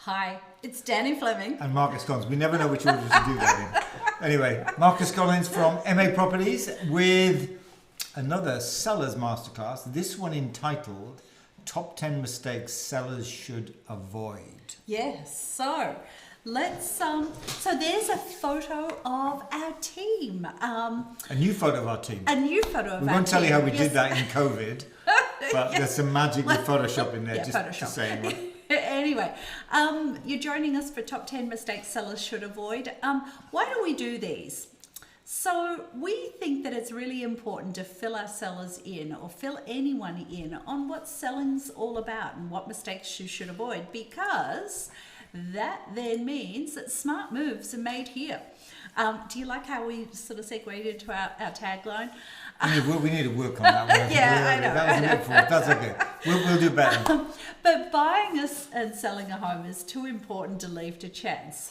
Hi, it's Danny Fleming. And Marcus Collins. We never know which order to do that in. Anyway, Marcus Collins from MA Properties with another Sellers Masterclass. This one entitled Top 10 Mistakes Sellers Should Avoid. Yes, so let's so there's a photo of our team. A new photo of our team. A new photo of our team. We won't tell you how we Yes. did that in COVID, but there's some magic with Photoshop in there, Yeah, just Photoshop. to say. Anyway, you're joining us for Top 10 Mistakes Sellers Should Avoid. Why do we do these? So we think that it's really important to fill our sellers in, or fill anyone in, on what selling's all about and what mistakes you should avoid, because that then means that smart moves are made here. Do you like how we sort of segued into our tagline? We need to work on that one. Yeah, I know. That was a bit forward. That's okay. We'll do better. But buying and selling a home is too important to leave to chance.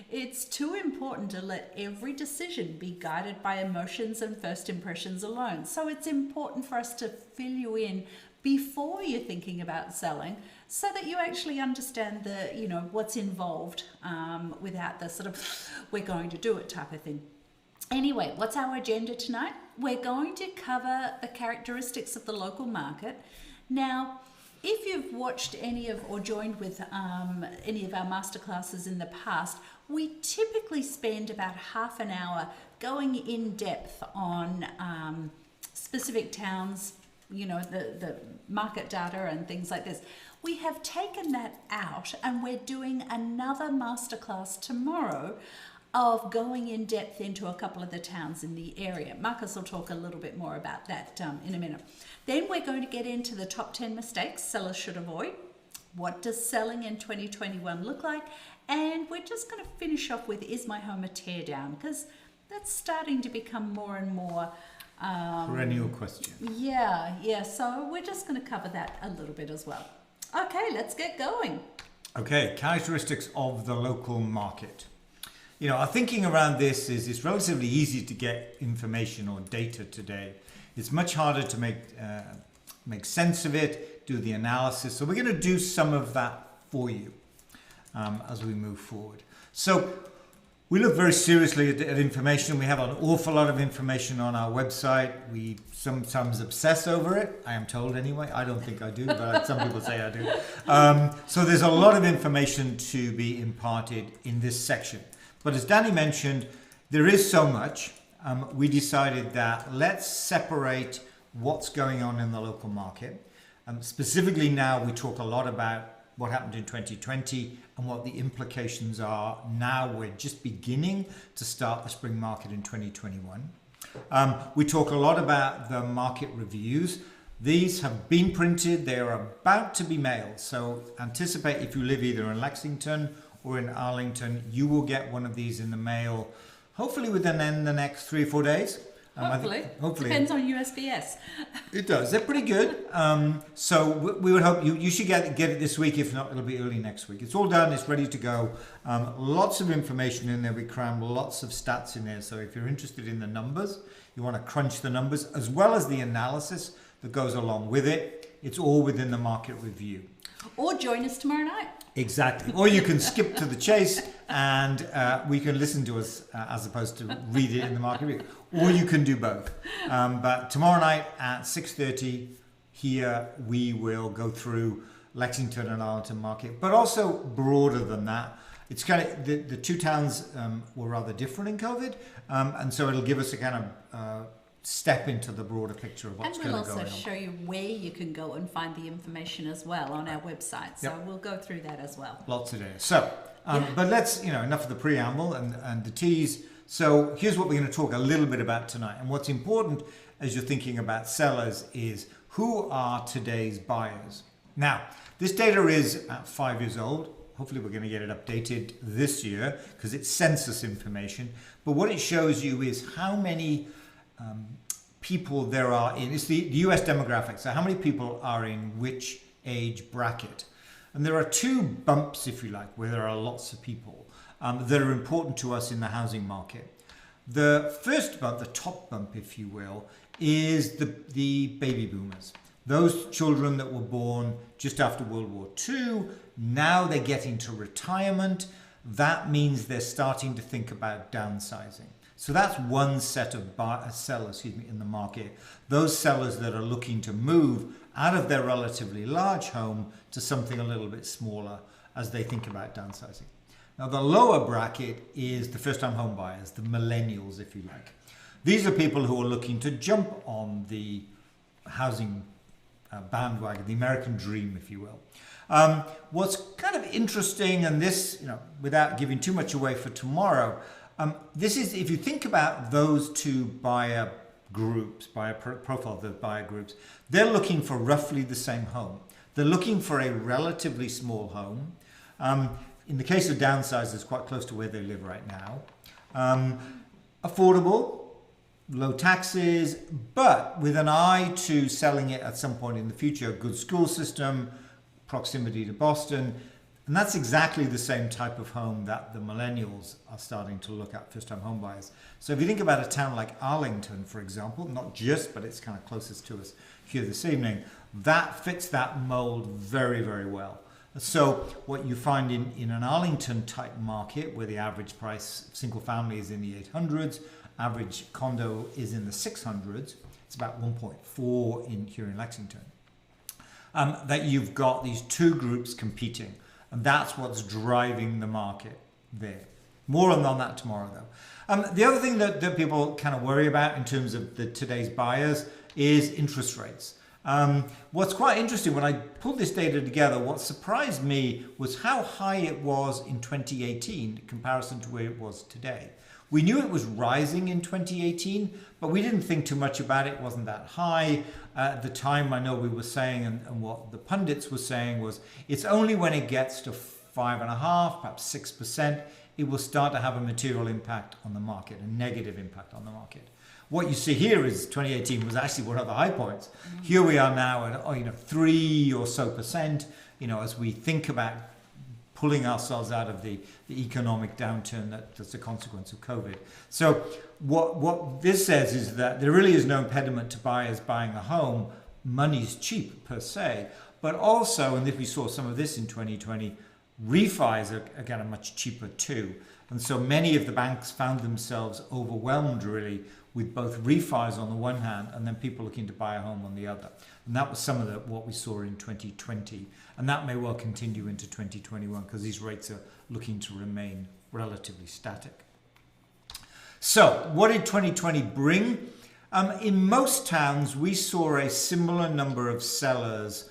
It's too important to let every decision be guided by emotions and first impressions alone. So it's important for us to fill you in before you're thinking about selling, so that you actually understand what's involved, without the sort of we're going to do it type of thing. Anyway, what's our agenda tonight? We're going to cover the characteristics of the local market. Now, if you've watched or joined with any of our masterclasses in the past, we typically spend about half an hour going in depth on specific towns, the market data and things like this. We have taken that out, and we're doing another masterclass tomorrow of going in depth into a couple of the towns in the area. Marcus will talk a little bit more about that in a minute. Then we're going to get into the top 10 mistakes sellers should avoid. What does selling in 2021 look like? And we're just going to finish off with, is my home a teardown? Because that's starting to become more and more Perennial question. Yeah. So we're just going to cover that a little bit as well. Okay, let's get going. Okay, characteristics of the local market. Our thinking around this is it's relatively easy to get information or data today. It's much harder to make sense of it, do the analysis. So we're going to do some of that for you as we move forward. So we look very seriously at information. We have an awful lot of information on our website. We sometimes obsess over it, I am told anyway. I don't think I do, but some people say I do. So there's a lot of information to be imparted in this section. But as Danny mentioned, there is so much. We decided that let's separate what's going on in the local market. Specifically now, we talk a lot about what happened in 2020 and what the implications are now. We're just beginning to start the spring market in 2021. We talk a lot about the market reviews. These have been printed. They are about to be mailed. So anticipate, if you live either in Lexington or in Arlington, you will get one of these in the mail, hopefully within the next 3 or 4 days. Hopefully. Depends on USPS. It does. They're pretty good. So we would hope you should get it this week. If not, it'll be early next week. It's all done. It's ready to go. Lots of information in there. We cram lots of stats in there. So if you're interested in the numbers, you want to crunch the numbers as well as the analysis that goes along with it. It's all within the market review. Or join us tomorrow night. Exactly. Or you can skip to the chase and we can listen to us as opposed to read it in the market review. Or you can do both. But tomorrow night at 6:30 here, we will go through Lexington and Arlington market, but also broader than that. It's kind of, the two towns were rather different in COVID. And so it'll give us a kind of step into the broader picture of what's going to go on. And we'll also show you where you can go and find the information as well on our website. So we'll go through that as well. Lots of data. So, but let's, enough of the preamble and the tease. So here's what we're going to talk a little bit about tonight. And what's important as you're thinking about sellers is, who are today's buyers? Now, this data is 5 years old. Hopefully we're going to get it updated this year because it's census information. But what it shows you is how many people there are in, it's the US demographics, so how many people are in which age bracket. And there are two bumps, if you like, where there are lots of people that are important to us in the housing market. The first bump, the top bump, if you will, is the baby boomers. Those children that were born just after World War II, now they're getting to retirement. That means they're starting to think about downsizing. So that's one set of sellers, in the market. Those sellers that are looking to move out of their relatively large home to something a little bit smaller as they think about downsizing. Now, the lower bracket is the first-time home buyers, the millennials, if you like. These are people who are looking to jump on the housing bandwagon, the American dream, if you will. What's kind of interesting, and this, without giving too much away for tomorrow, this is, if you think about those two buyer groups, profile of the buyer groups, they're looking for roughly the same home. They're looking for a relatively small home. In the case of downsizers, quite close to where they live right now. Affordable, low taxes, but with an eye to selling it at some point in the future. A good school system, proximity to Boston. And that's exactly the same type of home that the millennials are starting to look at, first-time home buyers. So if you think about a town like Arlington, for example, not just, but it's kind of closest to us here this evening, that fits that mold very, very well. So what you find in an Arlington type market, where the average price single family is in the 800s, average condo is in the 600s, it's about 1.4 here in Lexington, that you've got these two groups competing. And that's what's driving the market there. More on that tomorrow, though. The other thing that people kind of worry about in terms of today's buyers is interest rates. What's quite interesting, when I pulled this data together, what surprised me was how high it was in 2018 in comparison to where it was today. We knew it was rising in 2018, but we didn't think too much about it. It wasn't that high. At the time, I know we were saying, and what the pundits were saying was, it's only when it gets to 5.5%, perhaps 6%, it will start to have a material impact on the market, a negative impact on the market. What you see here is 2018 was actually one of the high points. Mm-hmm. Here we are now at 3 or so percent, as we think about pulling ourselves out of the economic downturn that's a consequence of COVID. So what this says is that there really is no impediment to buyers buying a home. Money's cheap per se, but also, and if we saw some of this in 2020, refis are again much cheaper too. And so many of the banks found themselves overwhelmed really with both refis on the one hand and then people looking to buy a home on the other. And that was some of what we saw in 2020. And that may well continue into 2021 because these rates are looking to remain relatively static. So what did 2020 bring? In most towns, we saw a similar number of sellers,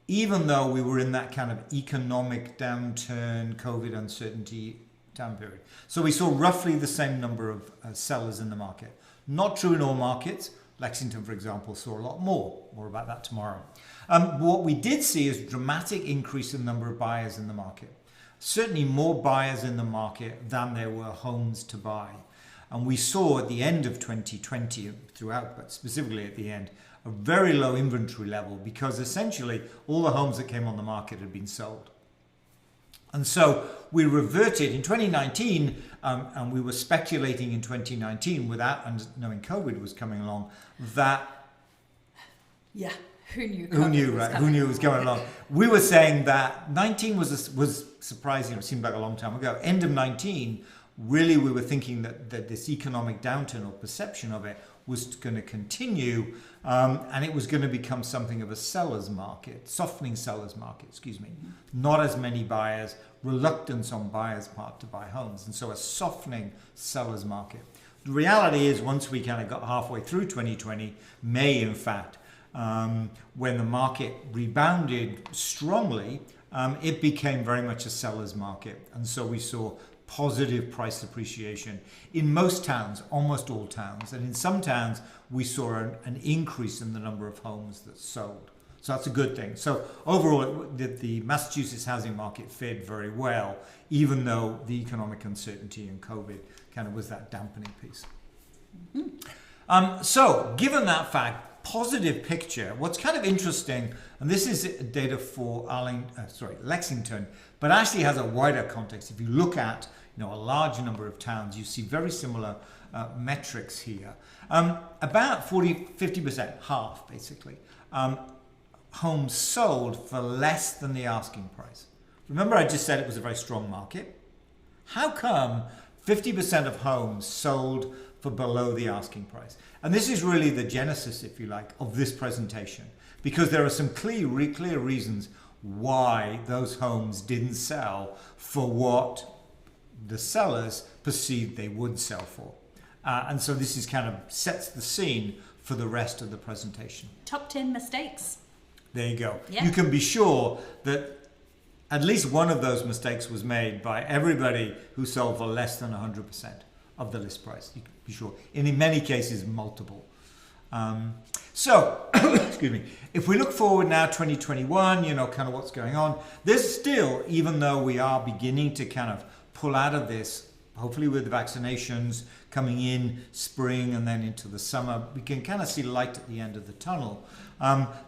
even though we were in that kind of economic downturn, COVID uncertainty time period. So we saw roughly the same number of sellers in the market. Not true in all markets. Lexington, for example, saw a lot more. More about that tomorrow. What we did see is a dramatic increase in the number of buyers in the market. Certainly more buyers in the market than there were homes to buy. And we saw at the end of 2020, throughout, but specifically at the end, a very low inventory level because essentially all the homes that came on the market had been sold. And so we reverted in 2019, and we were speculating in 2019 without knowing COVID was coming along, that... Yeah, who knew? Who knew, right? Who knew it was coming along? We were saying that 19 was surprising, it seemed like a long time ago. End of 19, really we were thinking that this economic downturn or perception of it was going to continue, and it was going to become something of a seller's market, softening seller's market, Not as many buyers, reluctance on buyers' part to buy homes, and so a softening seller's market. The reality is once we kind of got halfway through 2020, May in fact, when the market rebounded strongly, it became very much a seller's market, and so we saw positive price appreciation in most towns, almost all towns. And in some towns, we saw an increase in the number of homes that sold. So that's a good thing. So overall, the Massachusetts housing market fared very well, even though the economic uncertainty and COVID kind of was that dampening piece. Mm-hmm. So given that fact, positive picture, what's kind of interesting, and this is data for Lexington, but actually has a wider context. If you look at a large number of towns, you see very similar metrics here. About 50%, half basically, homes sold for less than the asking price. Remember, I just said it was a very strong market. How come 50% of homes sold for below the asking price? And this is really the genesis, if you like, of this presentation, because there are some clear reasons why those homes didn't sell for what the sellers perceived they would sell for. And so this is kind of sets the scene for the rest of the presentation. Top 10 mistakes. There you go. Yeah. You can be sure that at least one of those mistakes was made by everybody who sold for less than 100% of the list price. You can be sure. And in many cases, multiple. So, excuse me, if we look forward now, 2021, you know, kind of what's going on, there's still, even though we are beginning to kind of pull out of this, hopefully with the vaccinations coming in spring and then into the summer, we can kind of see light at the end of the tunnel.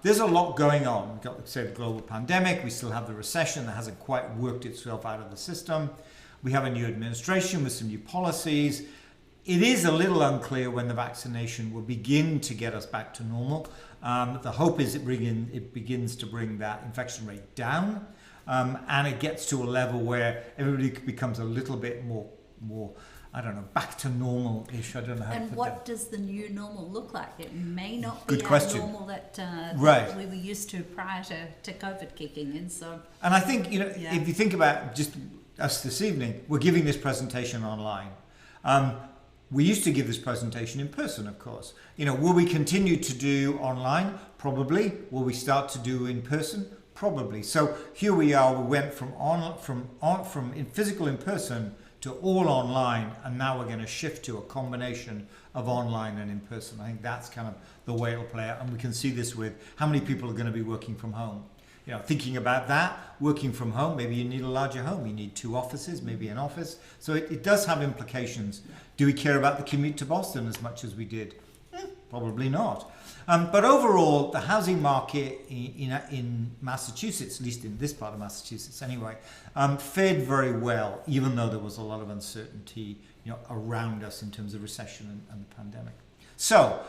There's a lot going on. We've got, say, the global pandemic. We still have the recession that hasn't quite worked itself out of the system. We have a new administration with some new policies. It is a little unclear when the vaccination will begin to get us back to normal. The hope is it begins to bring that infection rate down, and it gets to a level where everybody becomes a little bit more, I don't know, back to normal-ish. I don't know how to put that. And what does the new normal look like? It may not Good be question. our normal that Right. we were used to prior to COVID kicking in. So, And I think, you know, Yeah. if you think about just us this evening, we're giving this presentation online. We used to give this presentation in person, of course. You know, will we continue to do online? Probably. Will we start to do in person? Probably. So here we are. We went from physical in person to all online, and now we're going to shift to a combination of online and in person. I think that's kind of the way it'll play out, and we can see this with how many people are going to be working from home. You know, thinking about that, working from home, maybe you need a larger home. You need 2 offices, maybe an office. So it does have implications. Do we care about the commute to Boston as much as we did? Probably not. But overall, the housing market in Massachusetts, at least in this part of Massachusetts anyway, fared very well, even though there was a lot of uncertainty, you know, around us in terms of recession and the pandemic. So,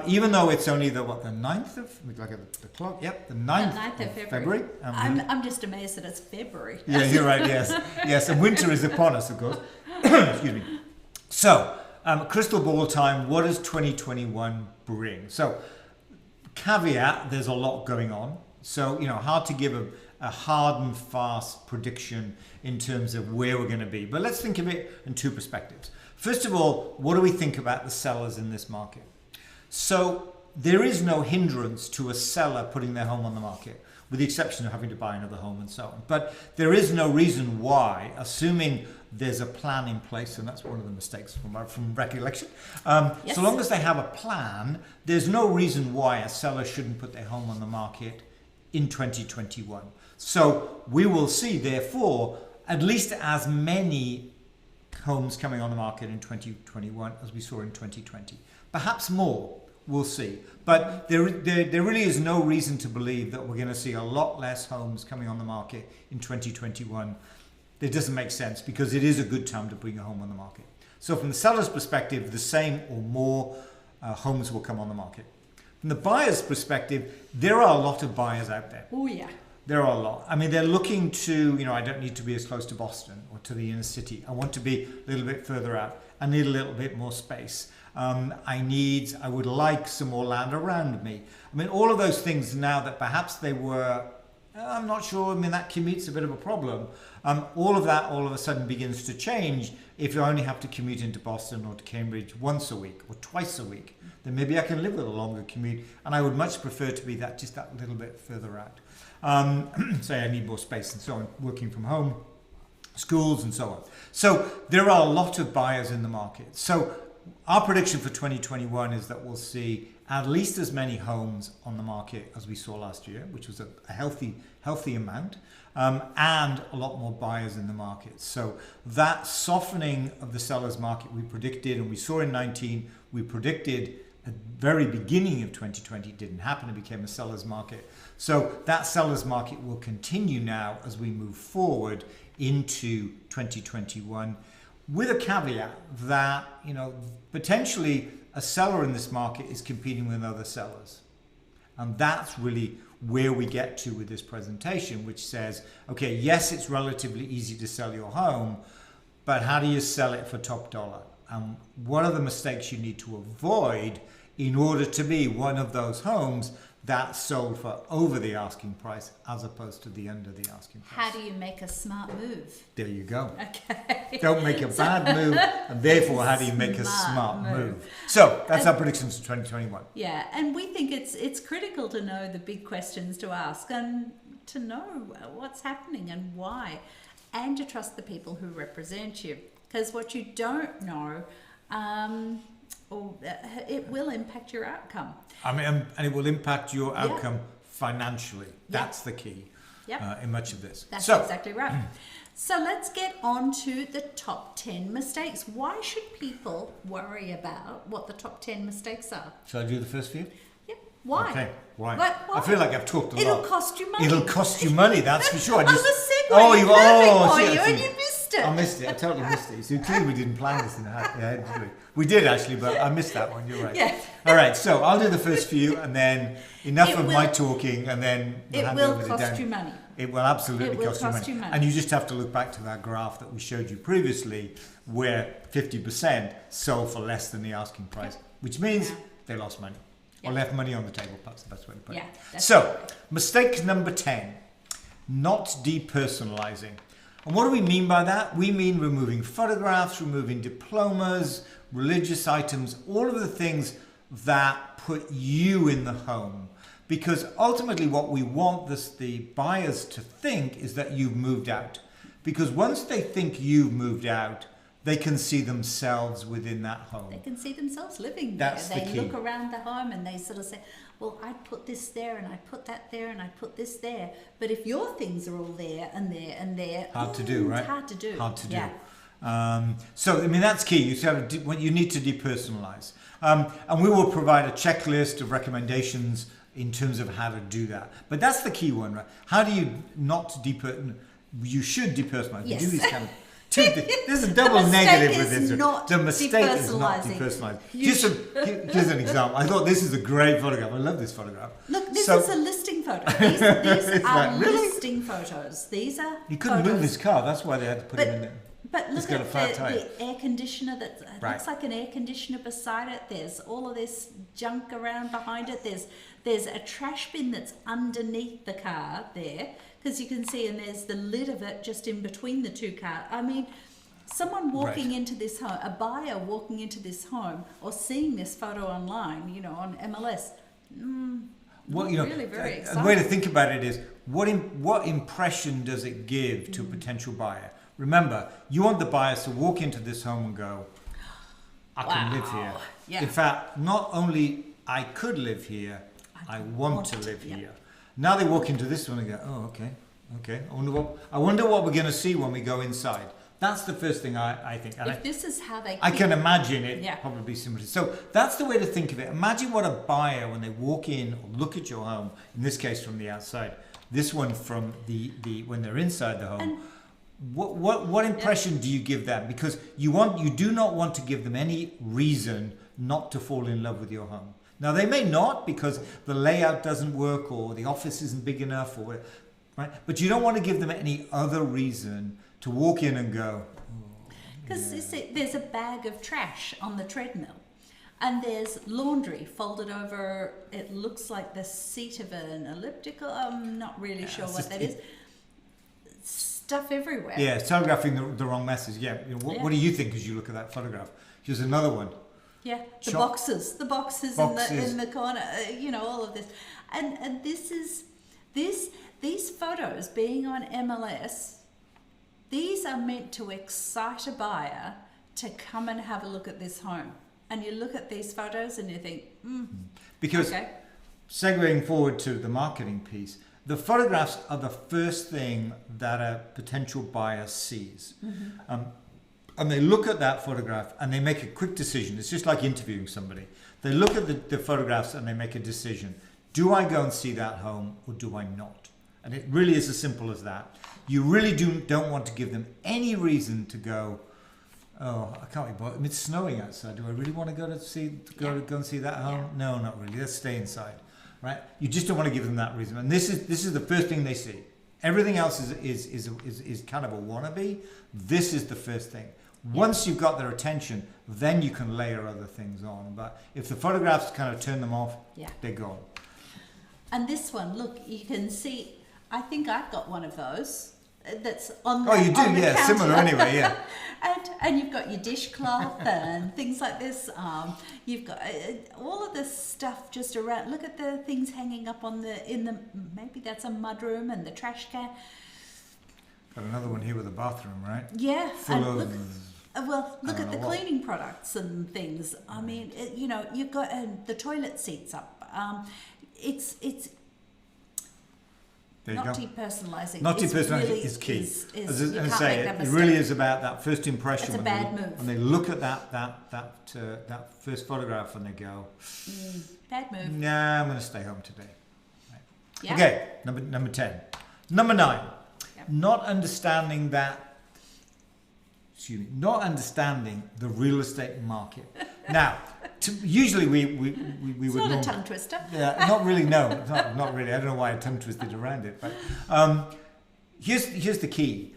even though it's only the 9th of, we look at the clock, yep, the 9th of February. I'm just amazed that it's February. Yeah, you're right, yes. Yes, and winter is upon us, of course. Excuse me. So, crystal ball time, what does 2021 bring? So, caveat, there's a lot going on. So, you know, hard to give a hard and fast prediction in terms of where we're going to be. But let's think of it in 2 perspectives. First of all, what do we think about the sellers in this market? So there is no hindrance to a seller putting their home on the market, with the exception of having to buy another home and so on. But there is no reason why, assuming there's a plan in place, and that's one of the mistakes from recollection. Yes. So long as they have a plan, there's no reason why a seller shouldn't put their home on the market in 2021. So we will see, therefore, at least as many homes coming on the market in 2021 as we saw in 2020. Perhaps more, we'll see. But there really is no reason to believe that we're going to see a lot less homes coming on the market in 2021. It doesn't make sense because it is a good time to bring a home on the market. So from the seller's perspective, the same or more homes will come on the market. From the buyer's perspective, there are a lot of buyers out there. Oh, yeah. There are a lot. I mean, they're looking to, you know, I don't need to be as close to Boston or to the inner city. I want to be a little bit further out. I need a little bit more space. I would like some more land around me. I mean, all of those things now that perhaps they were, I'm not sure, I mean, that commute's a bit of a problem. All of that all of a sudden begins to change if you only have to commute into Boston or to Cambridge once a week or twice a week. Then maybe I can live with a longer commute, and I would much prefer to be just that little bit further out. Say I need more space and so on, working from home, schools and so on. So there are a lot of buyers in the market. So our prediction for 2021 is that we'll see at least as many homes on the market as we saw last year, which was a healthy amount, and a lot more buyers in the market. So that softening of the seller's market we predicted, and we saw in 19, we predicted at the very beginning of 2020, didn't happen. It became a seller's market. So that seller's market will continue now as we move forward into 2021, with a caveat that, you know, potentially a seller in this market is competing with other sellers. And that's really where we get to with this presentation, which says, okay, yes, it's relatively easy to sell your home, but how do you sell it for top dollar? And what are the mistakes you need to avoid in order to be one of those homes that's sold for over the asking price as opposed to the under the asking price? How do you make a smart move? There you go. Okay. Don't make a bad move, and therefore how do you make a smart move? So that's our predictions for 2021. Yeah, and we think it's critical to know the big questions to ask and to know what's happening and why, and to trust the people who represent you. Because what you don't know, it will impact your outcome. I mean, and it will impact your outcome financially. That's the key in much of this. That's exactly right. So let's get on to the top 10 mistakes. Why should people worry about what the top 10 mistakes are? Shall I do the first few? Yeah. Why? Okay, why? Why? I feel like I've talked a lot. It'll cost you money. It'll cost you money, that's for sure. I was segueing for you and you missed it. I missed it. I totally missed it. So clearly we didn't plan this in the head, did we? We did actually, but I missed that one. You're right. Yeah. All right. So I'll do the first few, and then enough of my talking, and then we'll hand over to Dan. It will cost you money. It will absolutely cost you money. And you just have to look back to that graph that we showed you previously, where 50% sold for less than the asking price, which means they lost money or left money on the table. That's the best way to put it. So, mistake number 10, not depersonalizing. And what do we mean by that? We mean removing photographs, removing diplomas, religious items, all of the things that put you in the home. Because ultimately what we want the buyers to think is that you've moved out. Because once they think you've moved out, they can see themselves within that home. They can see themselves living there. That's they the key. look around the home and they sort of say, well, I'd put this there and I'd put that there and I'd put this there. But if your things are all there and there and there, hard to do, right? It's hard to do. Hard to do. Yeah. So, I mean, that's key. You need to depersonalize. And we will provide a checklist of recommendations in terms of how to do that. But that's the key one, right? How do you not depersonalize? You should depersonalize. Yes. You do these kind of there's a double negative with this. The mistake is not depersonalizing. depersonalizing. Here's an example. I thought this is a great photograph. I love this photograph. Look, this is a listing photo. These are really? listing photos. These are You couldn't move this car. That's why they had to put him in there. But look at the air conditioner that looks like an air conditioner beside it. There's all of this junk around behind it. There's a trash bin that's underneath the car there, because you can see, and there's the lid of it just in between the two cars. I mean, someone walking into this home, a buyer walking into this home, or seeing this photo online, on MLS. Really very exciting. The way to think about it is, what impression does it give to a potential buyer? Remember, you want the buyers to walk into this home and go, I can live here. Yeah. In fact, not only I could live here, I want to live here. Now they walk into this one and go, oh, okay. I wonder what we're going to see when we go inside. That's the first thing I think. And this is how they I can imagine it probably similar. So that's the way to think of it. Imagine what a buyer, when they walk in or look at your home, in this case from the outside, this one from the when they're inside the home, what impression do you give them? Because you do not want to give them any reason not to fall in love with your home. Now they may not, because the layout doesn't work or the office isn't big enough, right? But you don't want to give them any other reason to walk in and go. Because there's a bag of trash on the treadmill, and there's laundry folded over. It looks like the seat of an elliptical. I'm not really sure what that is. Stuff everywhere. Yeah, it's telegraphing the wrong message. Yeah. What do you think as you look at that photograph? Here's another one. Yeah, the boxes in the corner, all of this, and these photos being on MLS, these are meant to excite a buyer to come and have a look at this home. And you look at these photos and you think, because segueing forward to the marketing piece, the photographs are the first thing that a potential buyer sees. And they look at that photograph and they make a quick decision. It's just like interviewing somebody. They look at the photographs and they make a decision. Do I go and see that home or do I not? And it really is as simple as that. You really don't want to give them any reason to go, oh, I can't be bothered. I mean, it's snowing outside. Do I really want to go and see that home? No, not really. Let's stay inside. right? You just don't want to give them that reason. And this is the first thing they see. Everything else is kind of a wannabe. This is the first thing. Once you've got their attention, then you can layer other things on. But if the photographs kind of turn them off, they're gone. And this one, look, you can see, I think I've got one of those that's on the Oh, you do, on the yeah, counter. similar anyway, yeah. and you've got your dishcloth and things like this. You've got all of this stuff just around. Look at the things hanging up maybe that's a mudroom and the trash can. Got another one here with a bathroom, right? Yeah. Full of... Look at the cleaning products and things. I mean, you've got the toilet seats up. It's not de-personalizing. Not de-personalizing really is key. As I say, it really is about that first impression. It's a bad move. When they look at that first photograph and they go, bad move. Nah, I'm going to stay home today. Right. Yeah. Okay, number 10. Number 9. Not understanding the real estate market. Now, usually we it's would not a tongue twister. Yeah, not really. No, not really. I don't know why I tongue twisted around it, but here's the key.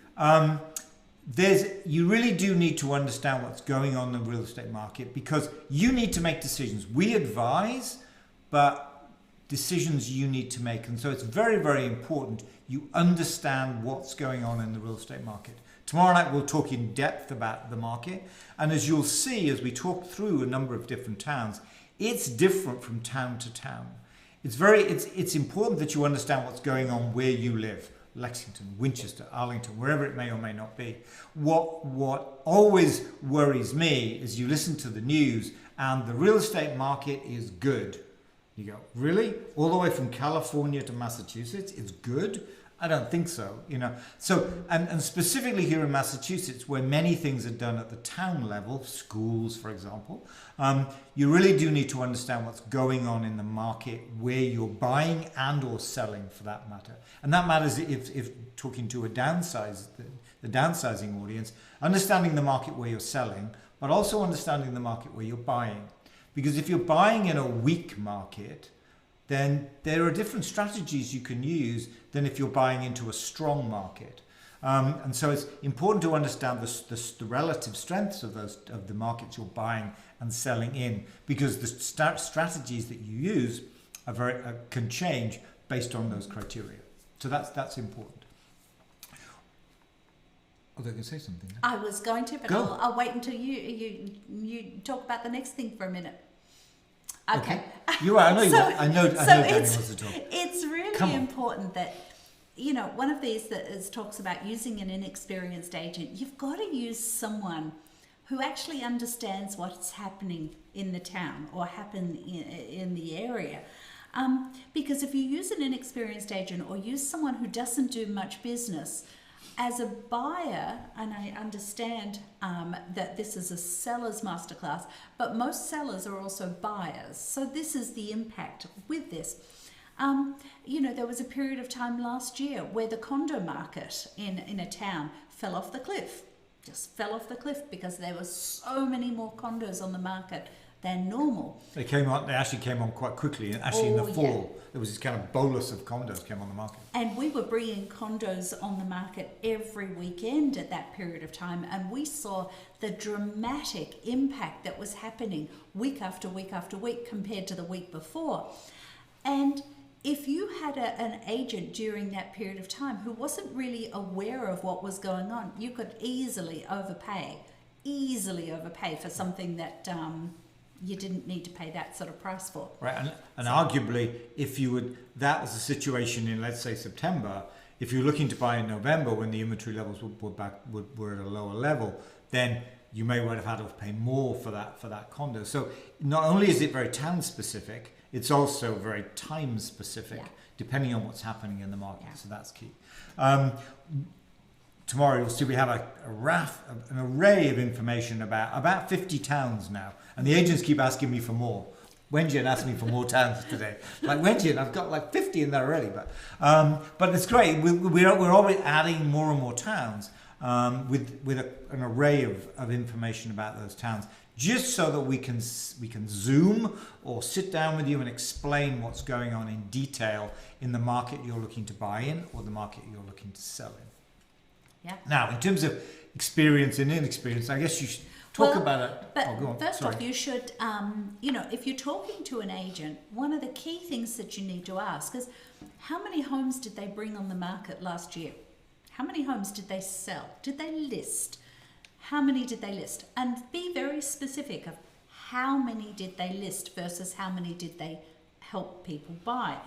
You really do need to understand what's going on in the real estate market, because you need to make decisions. We advise, but decisions you need to make, and so it's very, very important you understand what's going on in the real estate market. Tomorrow night we'll talk in depth about the market, and as you'll see as we talk through a number of different towns, it's different from town to town. It's important that you understand what's going on where you live. Lexington, Winchester, Arlington, wherever it may or may not be. What always worries me is you listen to the news and the real estate market is good. You go, really? All the way from California to Massachusetts, it's good? I don't think so, So, and specifically here in Massachusetts, where many things are done at the town level, schools, for example, you really do need to understand what's going on in the market where you're buying and or selling, for that matter. And that matters if talking to the downsizing audience, understanding the market where you're selling, but also understanding the market where you're buying. Because if you're buying in a weak market, then there are different strategies you can use than if you're buying into a strong market. And so it's important to understand the relative strengths of the markets you're buying and selling in, because the strategies that you use can change based on those criteria. So that's important. Oh, they're going to say something. I was going to, but Go. I'll wait until you talk about the next thing for a minute. Okay. You are. I know. I know. Danny wants to talk. It's really important that one of these talks about using an inexperienced agent. You've got to use someone who actually understands what's happening in the town or happen in the area. Because if you use an inexperienced agent or use someone who doesn't do much business, as a buyer, and I understand that this is a seller's masterclass, but most sellers are also buyers. So this is the impact with this. There was a period of time last year where the condo market in a town fell off the cliff. Just fell off the cliff because there were so many more condos on the market than normal. They actually came on quite quickly, and actually in the fall there was this kind of bolus of condos came on the market. And we were bringing condos on the market every weekend at that period of time, and we saw the dramatic impact that was happening week after week after week compared to the week before. And if you had an agent during that period of time who wasn't really aware of what was going on, you could easily overpay for something that you didn't need to pay that sort of price for. Right, and arguably, that was the situation in, let's say, September. If you're looking to buy in November when the inventory levels were at a lower level, then you may well have had to pay more for that condo. So not only is it very town specific, it's also very time specific, depending on what's happening in the market. So that's key. Tomorrow you'll see we have an array of information about 50 towns now. And the agents keep asking me for more. Wenjian asked me for more towns today. Like, Wenjian, I've got like 50 in there already. But it's great. We're already adding more and more towns. with an array of information about those towns, just so that we can zoom or sit down with you and explain what's going on in detail in the market you're looking to buy in or the market you're looking to sell in. Yeah. Now, in terms of experience and inexperience, I guess you should talk about it. But go on. first off, you should, if you're talking to an agent, one of the key things that you need to ask is, how many homes did they bring on the market last year? How many homes did they sell? Did they list? How many did they list? And be very specific of how many did they list versus how many did they help people buy.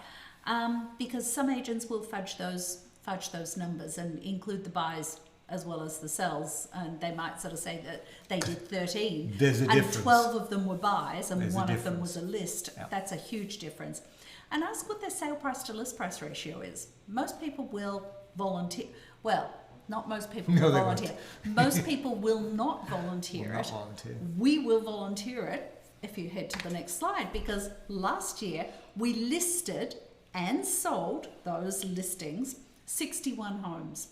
Because some agents will fudge those numbers and include the buys as well as the sells, and they might sort of say that they did 13 There's a and difference. 12 of them were buys and There's a one of them difference. was a list. Yeah. That's a huge difference. And ask what their sale price to list price ratio is. Most people will volunteer. Well, not most people No, will they volunteer. Most people will not volunteer Will not it. volunteer. We will volunteer it if you head to the next slide, because last year we listed and sold those listings 61 homes.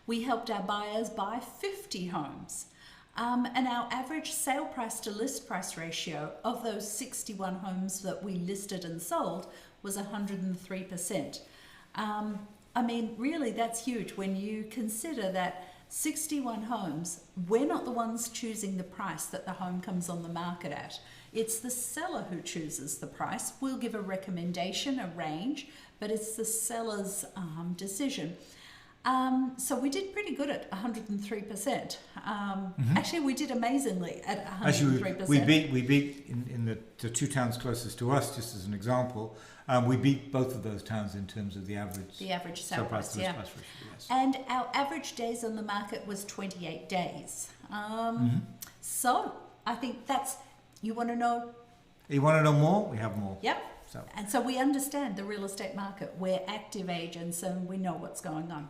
We helped our buyers buy 50 homes. And our average sale price to list price ratio of those 61 homes that we listed and sold was 103%. I mean, really, that's huge when you consider that 61 homes, we're not the ones choosing the price that the home comes on the market at. It's the seller who chooses the price. We'll give a recommendation, a range, but it's the seller's decision. So we did pretty good at 103%. Actually, we did amazingly at 103%. Actually, we beat in the two towns closest to us, just as an example. We beat both of those towns in terms of the average Sale price, yeah. price ratio, yes. And our average days on the market was 28 days. So I think that's, you want to know? You want to know more? We have more. Yep. So. And so we understand the real estate market. We're active agents and we know what's going on.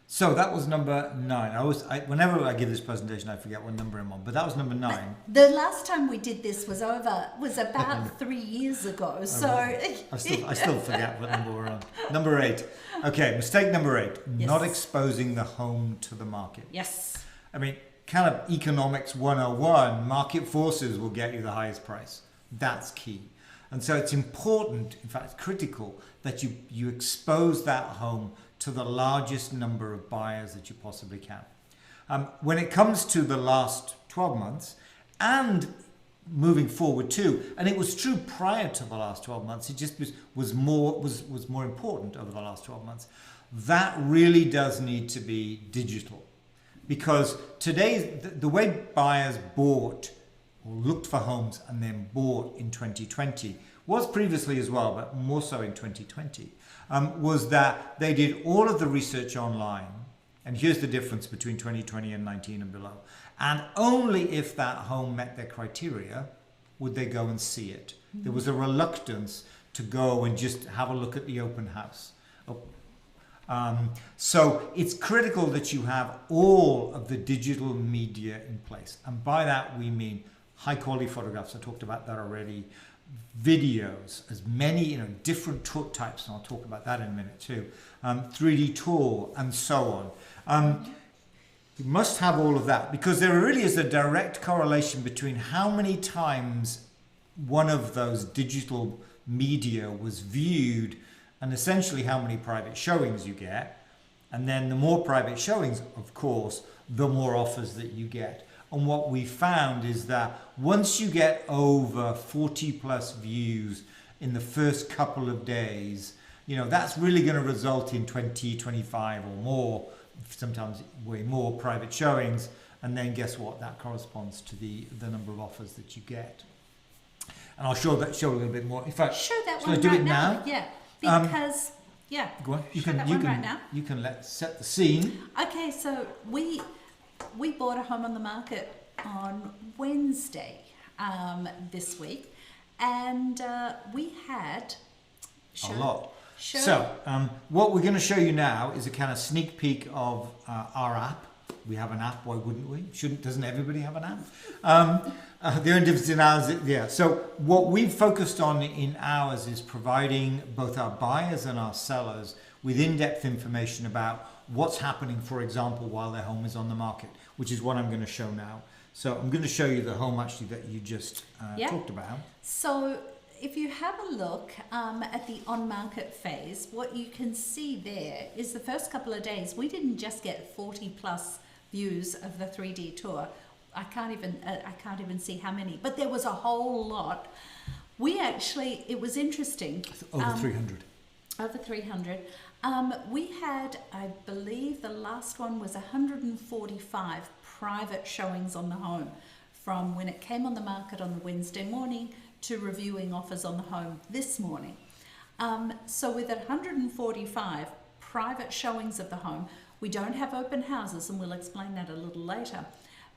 So that was number 9. Whenever I give this presentation, I forget what number I'm on, but that was number 9. The last time we did this was about 3 years ago. So I still forget what number we're on. Number 8. Okay, mistake number 8. Yes. Not exposing the home to the market. yes, I mean, kind of economics 101, market forces will get you the highest price. That's key. And so it's important, in fact, critical, that you expose that home to the largest number of buyers that you possibly can. When it comes to the last 12 months and moving forward too, and it was true prior to the last 12 months, it just was more important over the last 12 months. That really does need to be digital, because today the way buyers bought or looked for homes and then bought in 2020 was previously as well, but more so in 2020. Was that they did all of the research online, and here's the difference between 2020 and 19 and below, and only if that home met their criteria would they go and see it. There was a reluctance to go and just have a look at the open house. So it's critical that you have all of the digital media in place, and by that we mean high quality photographs. I talked about that already. Videos, as many, different tour types, and I'll talk about that in a minute too. 3D tour and so on. You must have all of that, because there really is a direct correlation between how many times one of those digital media was viewed and essentially how many private showings you get. And then the more private showings, of course, the more offers that you get. And what we found is that once you get over 40 plus views in the first couple of days, that's really going to result in 20, 25 or more, sometimes way more private showings. And then guess what? That corresponds to the number of offers that you get. And I'll show a little bit more. In fact, show that shall one I do right it now? Yeah, because Go on. You show can that you one can right now. you can set the scene. Okay, so we bought a home on the market on Wednesday this week, and we had A lot. So what we're going to show you now is a kind of sneak peek of our app. We have an app, why wouldn't we? Doesn't everybody have an app? The only difference in ours, So what we've focused on in ours is providing both our buyers and our sellers with in-depth information about what's happening, for example, while their home is on the market, which is what I'm going to show now. So I'm going to show you the home actually that you just talked about. So if you have a look at the on-market phase, what you can see there is the first couple of days, we didn't just get 40 plus views of the 3D tour. I can't even see how many, but there was a whole lot. We actually, it was interesting. Over 300. Over 300. We had, I believe the last one was 145 private showings on the home from when it came on the market on the Wednesday morning to reviewing offers on the home this morning. So with 145 private showings of the home, we don't have open houses, and we'll explain that a little later,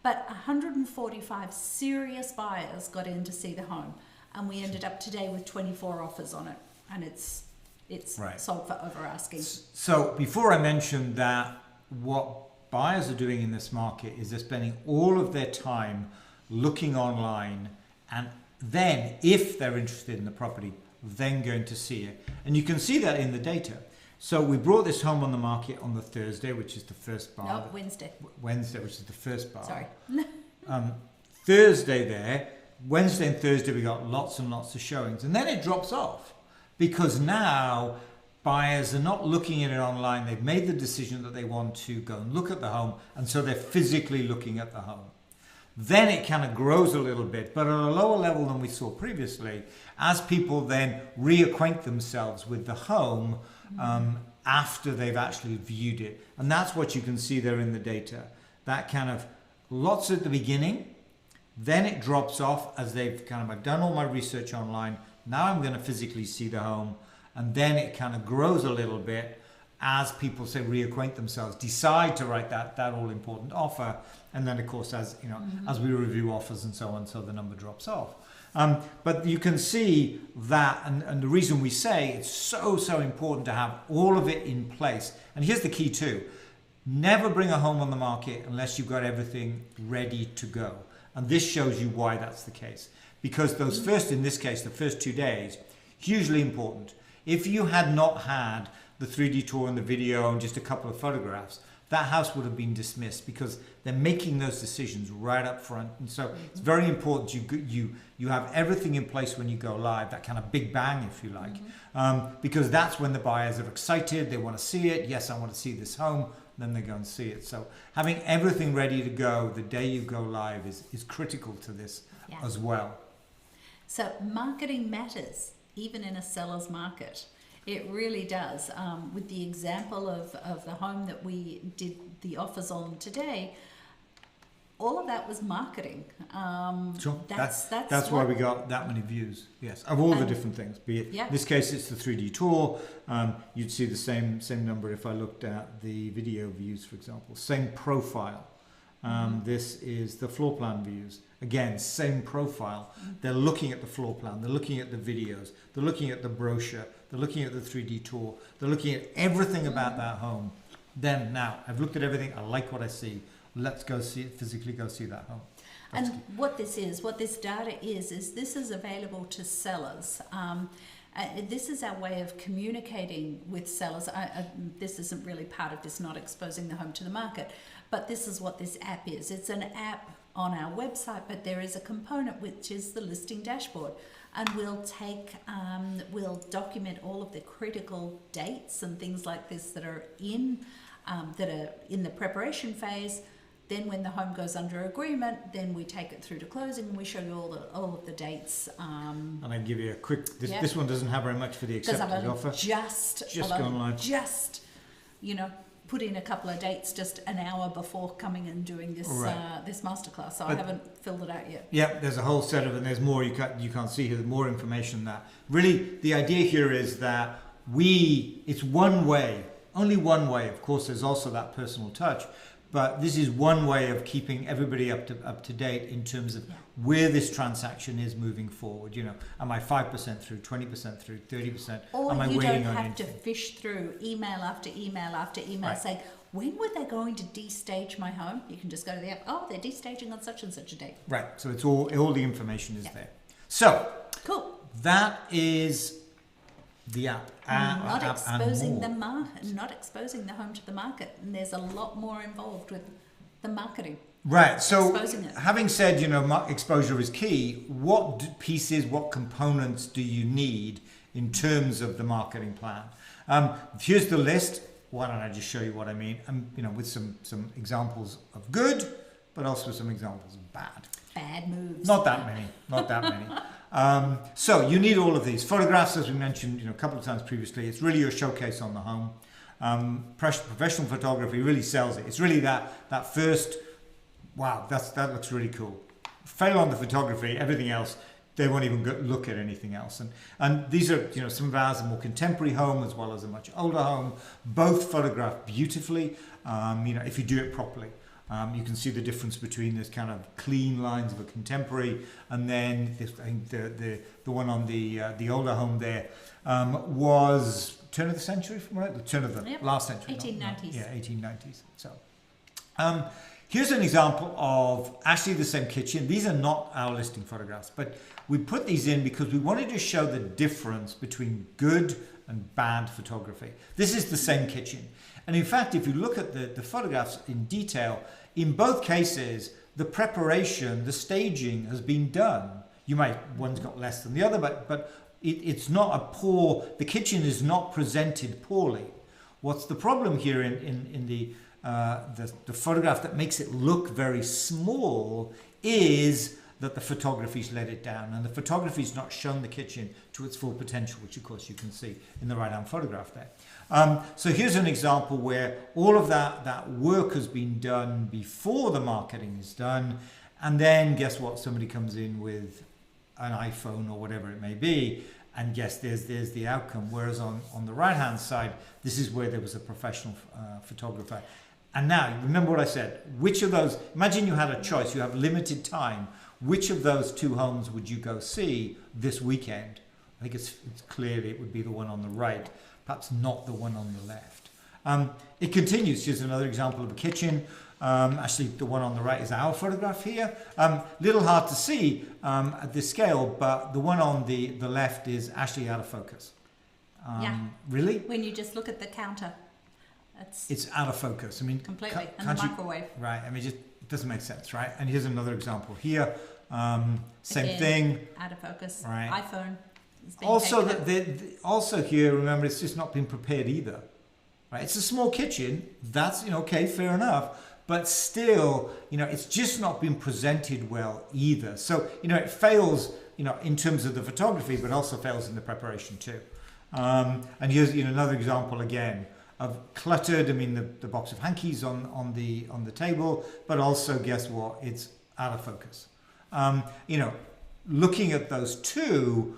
but 145 serious buyers got in to see the home, and we ended up today with 24 offers on it, and it's Right. sold for over asking. So before I mention that, what buyers are doing in this market is they're spending all of their time looking online, and then if they're interested in the property, then going to see it. And you can see that in the data. So we brought this home on the market on the Thursday, which is the first bar. No, Wednesday. Wednesday, which is the first bar. Sorry. Thursday there, Wednesday and Thursday we got lots and lots of showings, and then it drops off because now buyers are not looking at it online. They've made the decision that they want to go and look at the home, and so they're physically looking at the home. Then it kind of grows a little bit, but at a lower level than we saw previously, as people then reacquaint themselves with the home after they've actually viewed it. And that's what you can see there in the data. That kind of lots at the beginning, then it drops off as they've kind of, I've done all my research online, now I'm going to physically see the home, and then it kind of grows a little bit as people say reacquaint themselves, decide to write that all important offer, and then of course as you know as we review offers and so on, so the number drops off. But you can see that, and the reason we say it's so important to have all of it in place. And here's the key too: never bring a home on the market unless you've got everything ready to go. And this shows you why that's the case, because those first, in this case, the first 2 days, hugely important. If you had not had the 3D tour and the video and just a couple of photographs, that house would have been dismissed, because they're making those decisions right up front. And so it's very important you have everything in place when you go live, that kind of big bang, if you like, because that's when the buyers are excited, they want to see it. Yes, I want to see this home. Then they go and see it. So having everything ready to go the day you go live is critical to this as well. So marketing matters, even in a seller's market. It really does. With the example of the home that we did the offers on today, all of that was marketing. Sure. That's why what we got that many views. Yes, of all the different things. Be it in this case, it's the 3D tour. You'd see the same number if I looked at the video views, for example. Same profile. This is the floor plan views. Again, same profile. They're looking at the floor plan. They're looking at the videos. They're looking at the brochure. They're looking at the 3D tour. They're looking at everything about that home. Then now, I've looked at everything. I like what I see. Let's go see it, physically go see that home. That's and key. What this data is this is available to sellers. This is our way of communicating with sellers. This isn't really part of this, not exposing the home to the market, but this is what this app is. It's an app on our website, but there is a component which is the listing dashboard, and we'll document all of the critical dates and things like this that are in the preparation phase. Then when the home goes under agreement, then we take it through to closing, and we show you all of the dates. And I give you a quick. This one doesn't have very much for the accepted offer. Just gone live. Put in a couple of dates just an hour before coming and doing this this masterclass. So I haven't filled it out yet. Yeah, there's a whole set of, and there's more you can't see here. There's more information than that. Really, the idea here is that it's one way, only one way. Of course, there's also that personal touch. But this is one way of keeping everybody up to date in terms of where this transaction is moving forward. You know, am I 5% through, 20% through, 30%? Or am I you waiting don't on have to fish through email after email after email saying, when were they going to destage my home? You can just go to the app. Oh, they're destaging on such and such a date. Right. So it's all the information is there. So cool. That is the app, not app exposing and more. not exposing the home to the market, and there's a lot more involved with the marketing. Right. So, Exposing it. having said, exposure is key. What pieces, what components do you need in terms of the marketing plan? Here's the list. Why don't I just show you what I mean? With some examples of good, but also some examples of bad. Bad moves. Not that many. Not that many. So you need all of these photographs, as we mentioned, a couple of times previously. It's really your showcase on the home. Professional photography really sells it. It's really that first. Wow, that looks really cool. Fail on the photography, everything else, they won't even look at anything else. And these are, some of ours, a more contemporary home as well as a much older home, both photographed beautifully. If you do it properly, you can see the difference between this kind of clean lines of a contemporary, and then this, I think the one on the older home there was turn of the century, right? The turn of the last century, 1890s. 1890s. So. Here's an example of actually the same kitchen. These are not our listing photographs, but we put these in because we wanted to show the difference between good and bad photography. This is the same kitchen. And in fact, if you look at the photographs in detail, in both cases, the preparation, the staging has been done. One's got less than the other, but it's not the kitchen is not presented poorly. What's the problem here in the photograph that makes it look very small is that the photography's let it down, and the photography's not shown the kitchen to its full potential, which of course you can see in the right-hand photograph there. So here's an example where all of that work has been done before the marketing is done, and then guess what? Somebody comes in with an iPhone or whatever it may be, and yes, there's the outcome. Whereas on the right-hand side, this is where there was a professional photographer. And now, remember what I said. Which of those, imagine you had a choice, you have limited time. Which of those two homes would you go see this weekend? I think it's clearly it would be the one on the right, perhaps not the one on the left. It continues. Here's another example of a kitchen. Actually, the one on the right is our photograph here. Little hard to see at this scale, but the one on the left is actually out of focus. Really? When you just look at the counter. It's out of focus. I mean, completely. And the microwave. Right. I mean, it doesn't make sense, right? And here's another example here. Same Again, thing. Out of focus. Right. iPhone. Also, also here, remember, it's just not been prepared either. Right. It's a small kitchen. That's okay, fair enough. But still, it's just not been presented well either. So it fails, in terms of the photography, but also fails in the preparation too. And here's another example again. Of cluttered, the box of hankies on the table, but also guess what? It's out of focus. Looking at those two,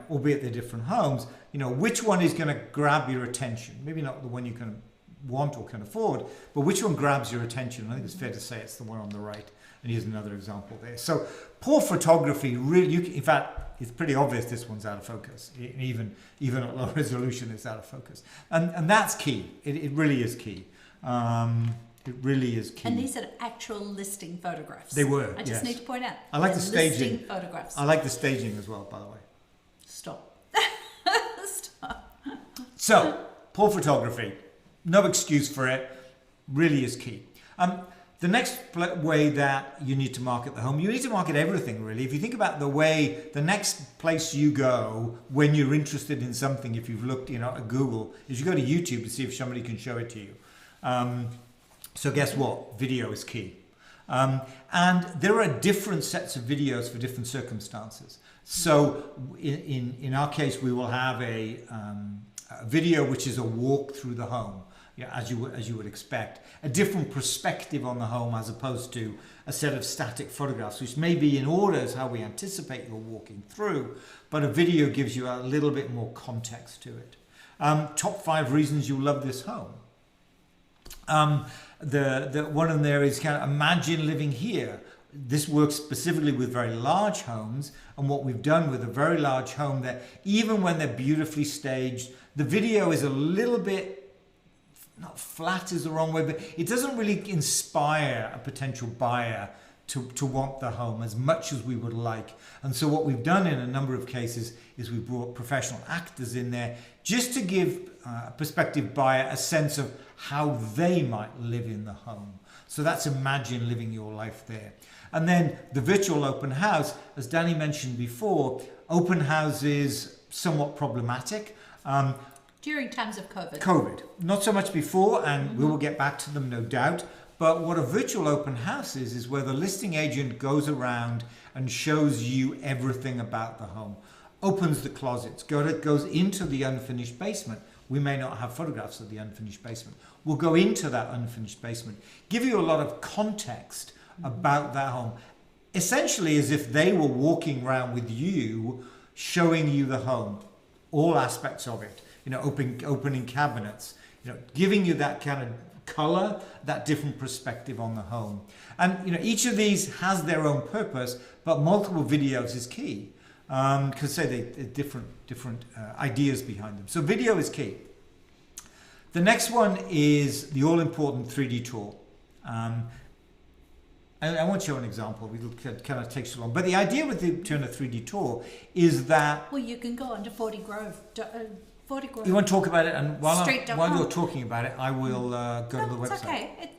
albeit they're different homes, which one is going to grab your attention? Maybe not the one you can want or can afford, but which one grabs your attention? I think it's fair to say it's the one on the right. And here's another example there. So poor photography really, in fact, it's pretty obvious this one's out of focus. Even at low resolution, it's out of focus. And that's key. It really is key. It really is key. And these are actual listing photographs. They were, I just need to point out. I like the staging. Listing photographs. I like the staging as well, by the way. Stop. Stop. So, poor photography. No excuse for it. Really is key. The next way that you need to market the home, you need to market everything really. If you think about the next place you go when you're interested in something, if you've looked at Google, is you go to YouTube to see if somebody can show it to you. So guess what? Video is key. And there are different sets of videos for different circumstances. So in our case, we will have a video which is a walk through the home. As you would expect, a different perspective on the home as opposed to a set of static photographs, which may be in order as how we anticipate you're walking through, but a video gives you a little bit more context to it. Top 5 reasons you love this home. The one in there is kind of imagine living here. This works specifically with very large homes, and what we've done with a very large home that even when they're beautifully staged, the video is a little bit, not flat is the wrong word, but it doesn't really inspire a potential buyer to want the home as much as we would like. And so what we've done in a number of cases is we've brought professional actors in there just to give a prospective buyer a sense of how they might live in the home. So that's imagine living your life there. And then the virtual open house, as Danny mentioned before, open houses somewhat problematic. During times of COVID. COVID, not so much before, and we will get back to them, no doubt. But what a virtual open house is where the listing agent goes around and shows you everything about the home, opens the closets, goes into the unfinished basement. We may not have photographs of the unfinished basement. We'll go into that unfinished basement, give you a lot of context about that home, essentially as if they were walking around with you, showing you the home, all aspects of it. Opening cabinets, giving you that kind of color, that different perspective on the home. And each of these has their own purpose, but multiple videos is key because they're different ideas behind them. So video is key. The next one is the all-important 3D tour. I won't show an example, it kind of takes too long. But the idea with doing a 3D tour is that... Well, you can go onto 40 Grove. You want to talk about it, and while you're talking about it, I will go to the website. It's okay.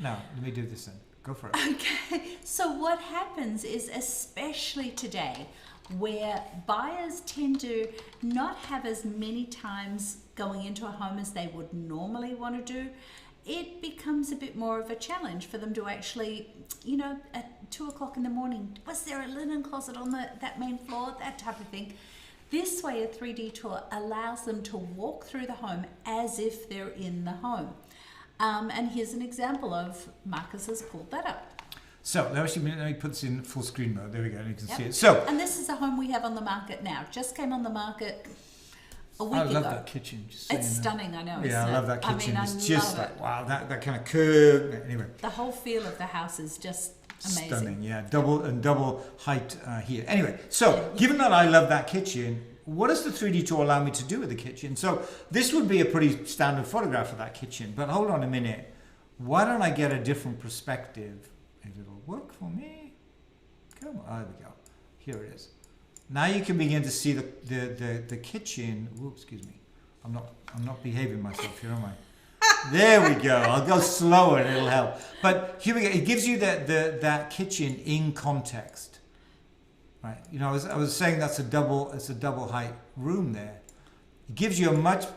No, let me do this then. Go for it. Okay. So what happens is, especially today, where buyers tend to not have as many times going into a home as they would normally want to do, it becomes a bit more of a challenge for them to actually, at 2 o'clock in the morning, was there a linen closet on that main floor, that type of thing. This way, a 3D tour allows them to walk through the home as if they're in the home. And here's an example of Marcus has pulled that up. So let me put this in full screen mode. There we go, you can see it. So, and this is a home we have on the market now. Just came on the market a week ago. I love that kitchen. It's stunning, I know. Yeah, I love that kitchen. It's just like, wow, that kind of curve. Anyway. The whole feel of the house is just amazing. Stunning, yeah. Double height here. Anyway, so given that I love that kitchen, what does the 3D tour allow me to do with the kitchen? So this would be a pretty standard photograph of that kitchen, but hold on a minute. Why don't I get a different perspective? If it'll work for me. Come on, there we go. Here it is. Now you can begin to see the kitchen. Oops, excuse me. I'm not behaving myself here, am I? There we go. I'll go slower and it'll help. But here we go. It gives you that kitchen in context. Right. I was saying it's a double height room there. It gives you a much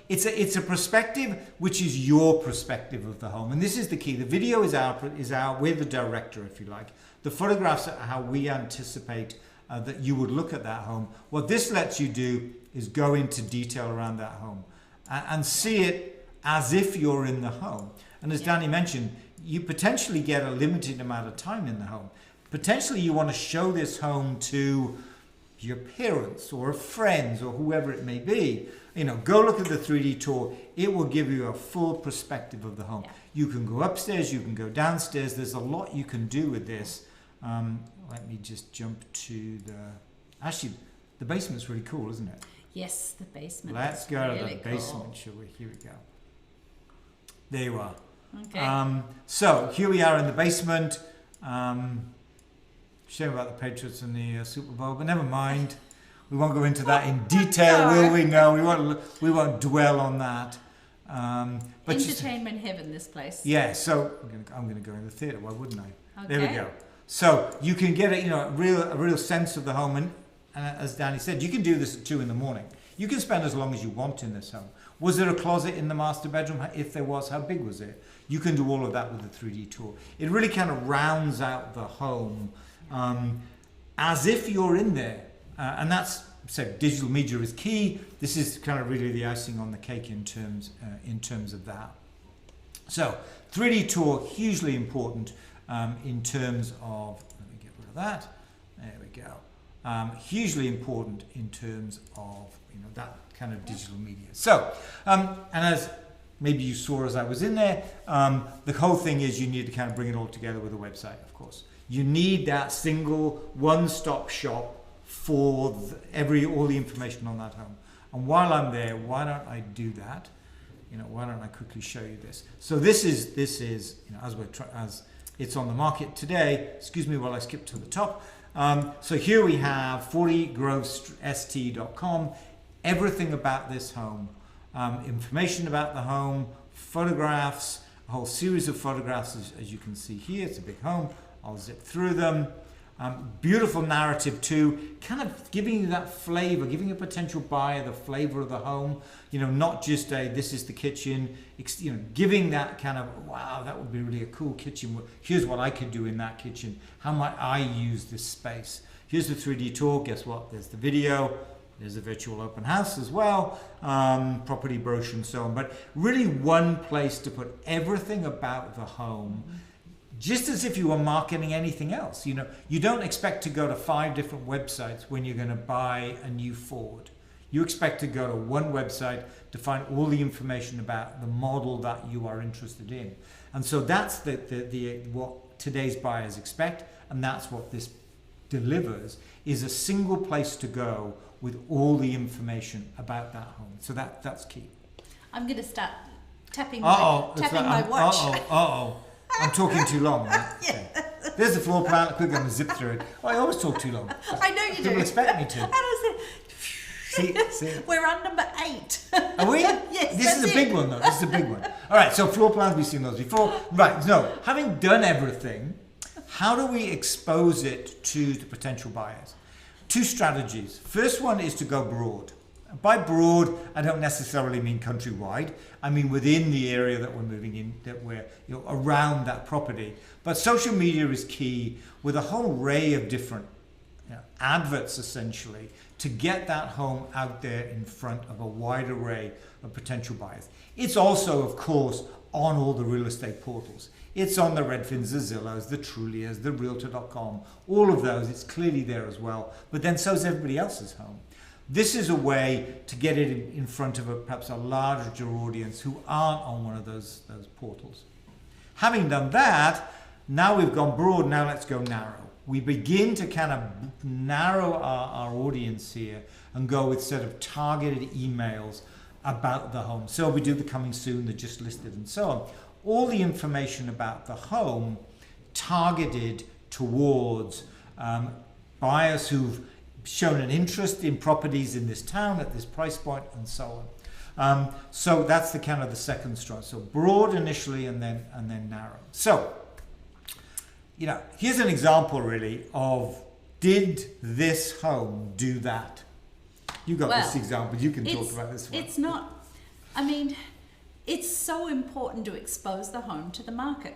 it's a perspective which is your perspective of the home. And this is the key. The video is our we're the director, if you like. The photographs are how we anticipate that you would look at that home. What this lets you do is go into detail around that home and see it as if you're in the home. And as Danny mentioned, you potentially get a limited amount of time in the home. Potentially you want to show this home to your parents or friends or whoever it may be. Go look at the 3D tour. It will give you a full perspective of the home. Yeah. You can go upstairs, you can go downstairs. There's a lot you can do with this. Let me just jump to the basement's really cool, isn't it? Yes, the basement. Let's go really to the basement, cool. shall we? Here we go. There you are. Okay. So here we are in the basement. Shame about the Patriots and the Super Bowl, but never mind. We won't go into that in detail, will we? No, we won't dwell on that. But entertainment heaven, this place. Yeah, so I'm going to go in the theatre. Why wouldn't I? Okay. There we go. So you can get a real sense of the home, and as Danny said, you can do this at 2 in the morning. You can spend as long as you want in this home. Was there a closet in the master bedroom? If there was, how big was it? You can do all of that with the 3D tour. It really kind of rounds out the home as if you're in there. And that's, so digital media is key. This is kind of really the icing on the cake in terms of that. So 3D tour, hugely important in terms of, let me get rid of that. There we go. Hugely important in terms of that kind of digital media. So, and as maybe you saw as I was in there, the whole thing is you need to kind of bring it all together with a website, of course. You need that single one-stop shop for all the information on that home. And while I'm there, why don't I do that? Why don't I quickly show you this? So this is as It's on the market today. Excuse me while I skip to the top. So here we have 40grovest.com, everything about this home, information about the home, photographs, a whole series of photographs as you can see here. It's a big home. I'll zip through them. Beautiful narrative too, kind of giving you that flavor, giving a potential buyer the flavor of the home, not just this is the kitchen, giving that kind of, wow, that would be really a cool kitchen. Here's what I could do in that kitchen. How might I use this space? Here's the 3D tour. Guess what? There's the video. There's a virtual open house as well, property brochure and so on. But really one place to put everything about the home, just as if you were marketing anything else. You don't expect to go to 5 different websites when you're going to buy a new Ford. You expect to go to one website to find all the information about the model that you are interested in. And so that's what today's buyers expect, and that's what this delivers, is a single place to go with all the information about that home. So that's key. I'm going to start tapping my watch. I'm talking too long. Right? Yeah. There's the floor plan. Quick, I'm going to zip through it. I always talk too long. I know you do. People expect me to. See? We're on number 8. Are we? Yes. This is a big one, though. This is a big one. All right, so floor plans, we've seen those before. Right, so having done everything, how do we expose it to the potential buyers? 2 strategies. First one is to go broad. By broad, I don't necessarily mean countrywide. I mean within the area that we're moving in, that we're around that property. But social media is key, with a whole array of different adverts essentially, to get that home out there in front of a wide array of potential buyers. It's also, of course, on all the real estate portals. It's on the Redfins, the Zillows, the Trulias, the Realtor.com, all of those. It's clearly there as well. But then so is everybody else's home. This is a way to get it in front of perhaps a larger audience who aren't on one of those portals. Having done that, now we've gone broad, now let's go narrow. We begin to kind of narrow our audience here and go with set of targeted emails about the home. So we do the coming soon, the just listed and so on. All the information about the home targeted towards buyers who've shown an interest in properties in this town at this price point and so on. So that's the kind of the second strand. So broad initially and then narrow. So, here's an example really of, did this home do that? You got this example. You can talk about this one. It's not, it's so important to expose the home to the market.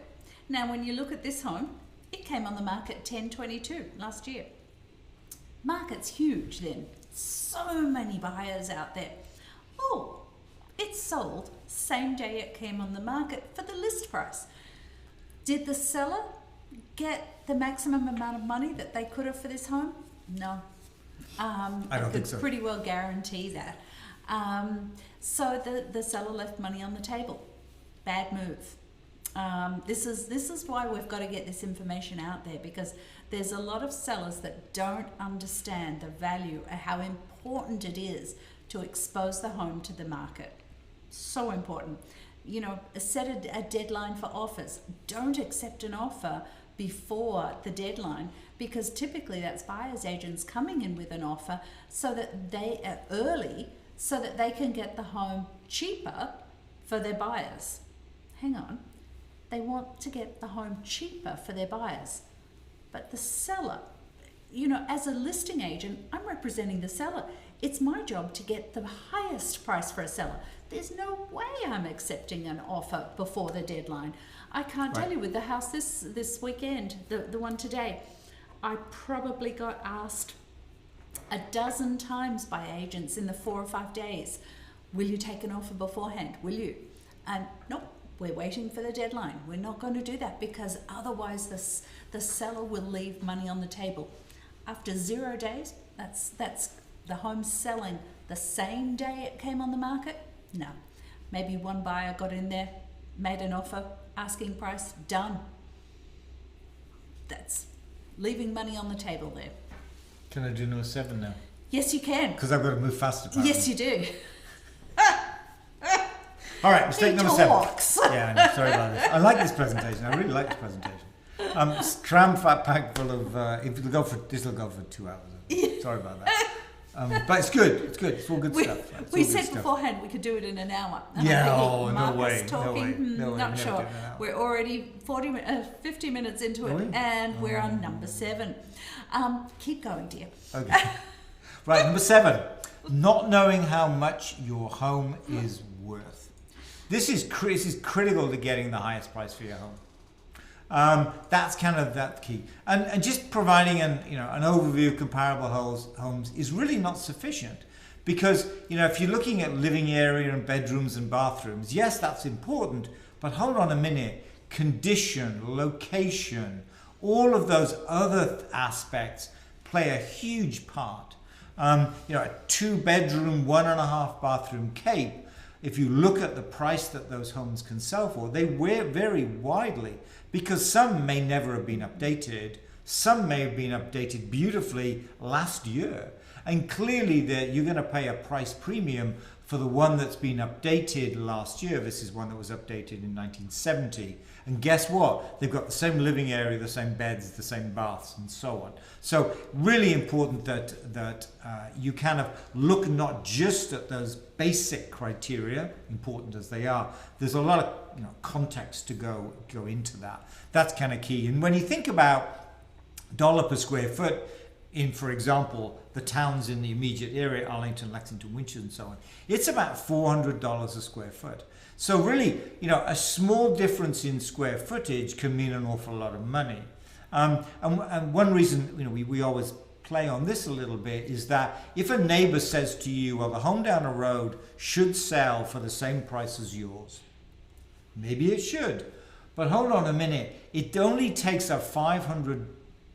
Now, when you look at this home, it came on the market 10/22 last year. Market's huge then. So many buyers out there. Oh, it's sold same day it came on the market for the list price. Did the seller get the maximum amount of money that they could have for this home? No. I don't think so. Pretty well guarantee that. So the seller left money on the table. Bad move. This is why we've got to get this information out there, because there's a lot of sellers that don't understand the value and how important it is to expose the home to the market. So important. Set a deadline for offers. Don't accept an offer before the deadline, because typically that's buyer's agents coming in with an offer so that they are early, so that they can get the home cheaper for their buyers. Hang on. They want to get the home cheaper for their buyers. But the seller, as a listing agent, I'm representing the seller. It's my job to get the highest price for a seller. There's no way I'm accepting an offer before the deadline. I can't tell you, with the house this weekend, the one today, I probably got asked a dozen times by agents in the 4 or 5 days, will you take an offer beforehand? Will you? And nope. We're waiting for the deadline. We're not going to do that, because otherwise the seller will leave money on the table. After 0 days, that's the home selling the same day it came on the market? No. Maybe one buyer got in there, made an offer, asking price, done. That's leaving money on the table there. Can I do number 7 now? Yes, you can. Because I've got to move faster. Apparently. Yes, you do. All right, mistake number 7. Yeah, I know, sorry about this. I like this presentation. I really like this presentation. Cram fat pack full of. If it'll go for this, will go for 2 hours. Sorry about that. But it's good. It's good. It's all good stuff. It's We all good said stuff. beforehand we could do it in an hour. And Yeah, I'm thinking, no Marcus way, talking, no way. not Never sure. do it in an hour. We're already 50 minutes into it, Are we? and we're on number 7. Keep going, dear. Okay. Right, number 7. Not knowing how much your home is worth. This is critical to getting the highest price for your home. That's kind of that key. And just providing an overview of comparable homes is really not sufficient. Because, if you're looking at living area and bedrooms and bathrooms, yes, that's important, but hold on a minute. Condition, location, all of those other aspects play a huge part. A 2-bedroom, 1.5 bathroom Cape, if you look at the price that those homes can sell for, they vary widely because some may never have been updated, some may have been updated beautifully last year. And clearly you're going to pay a price premium for the one that's been updated last year. This is one that was updated in 1970. And guess what? They've got the same living area, the same beds, the same baths, and so on. So really important that you kind of look not just at those basic criteria, important as they are. There's a lot of context to go into that. That's kind of key. And when you think about dollar per square foot, in, for example, the towns in the immediate area, Arlington, Lexington, Winchester, and so on, it's about $400 a square foot. So really, a small difference in square footage can mean an awful lot of money. And one reason, we always play on this a little bit is that if a neighbor says to you, well, the home down the road should sell for the same price as yours, maybe it should. But hold on a minute, it only takes a 500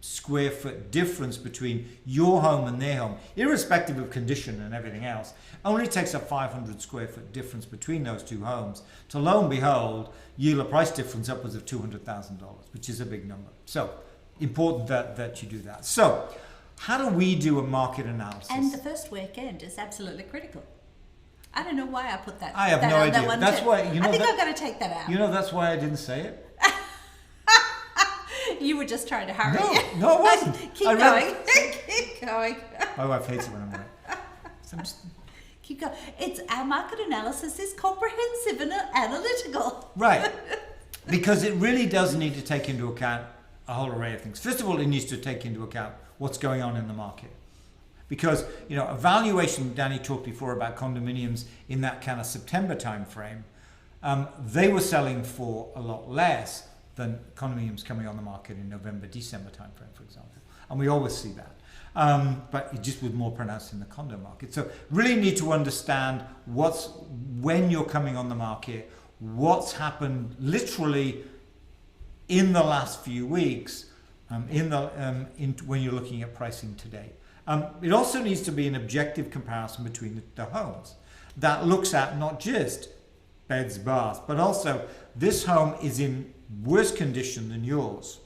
square foot difference between your home and their home, irrespective of condition and everything else. Only takes a 500 square foot difference between those two homes to, lo and behold, yield a price difference upwards of $200,000, which is a big number. So important that you do that. So how do we do a market analysis? And the first weekend is absolutely critical. I don't know why I put that. I have no idea. That's why, I think I've got to take that out. That's why I didn't say it. You were just trying to hurry. No, I wasn't. Keep going. Keep going. My wife hates it when I'm right. So Keep going. Our market analysis is comprehensive and analytical. Right. Because it really does need to take into account a whole array of things. First of all, it needs to take into account what's going on in the market. Because, a valuation, Danny talked before about condominiums in that kind of September time frame, they were selling for a lot less than condominiums coming on the market in November, December timeframe, for example. And we always see that. But it just was more pronounced in the condo market. So really need to understand when you're coming on the market, what's happened literally in the last few weeks when you're looking at pricing today. It also needs to be an objective comparison between the homes that looks at not just beds, baths, but also this home is in worse condition than yours.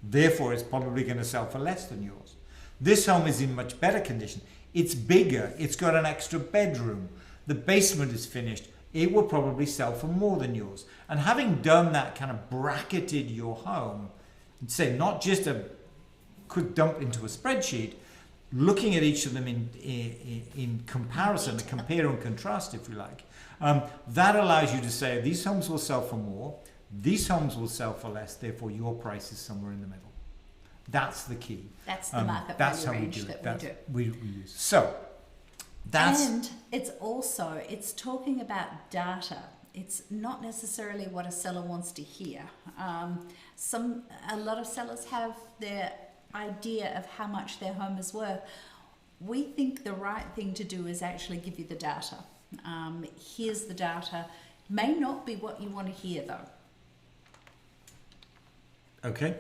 Therefore, it's probably going to sell for less than yours. This home is in much better condition. It's bigger. It's got an extra bedroom. The basement is finished. It will probably sell for more than yours. And having done that, kind of bracketed your home, and say not just a quick dump into a spreadsheet, looking at each of them in comparison, compare and contrast, if you like, that allows you to say these homes will sell for more, these homes will sell for less, therefore your price is somewhere in the middle. That's the key. That's the market that's value how range that we use. So that's... And it's talking about data. It's not necessarily what a seller wants to hear. A lot of sellers have their idea of how much their home is worth. We think the right thing to do is actually give you the data. Here's the data. May not be what you want to hear though. Okay.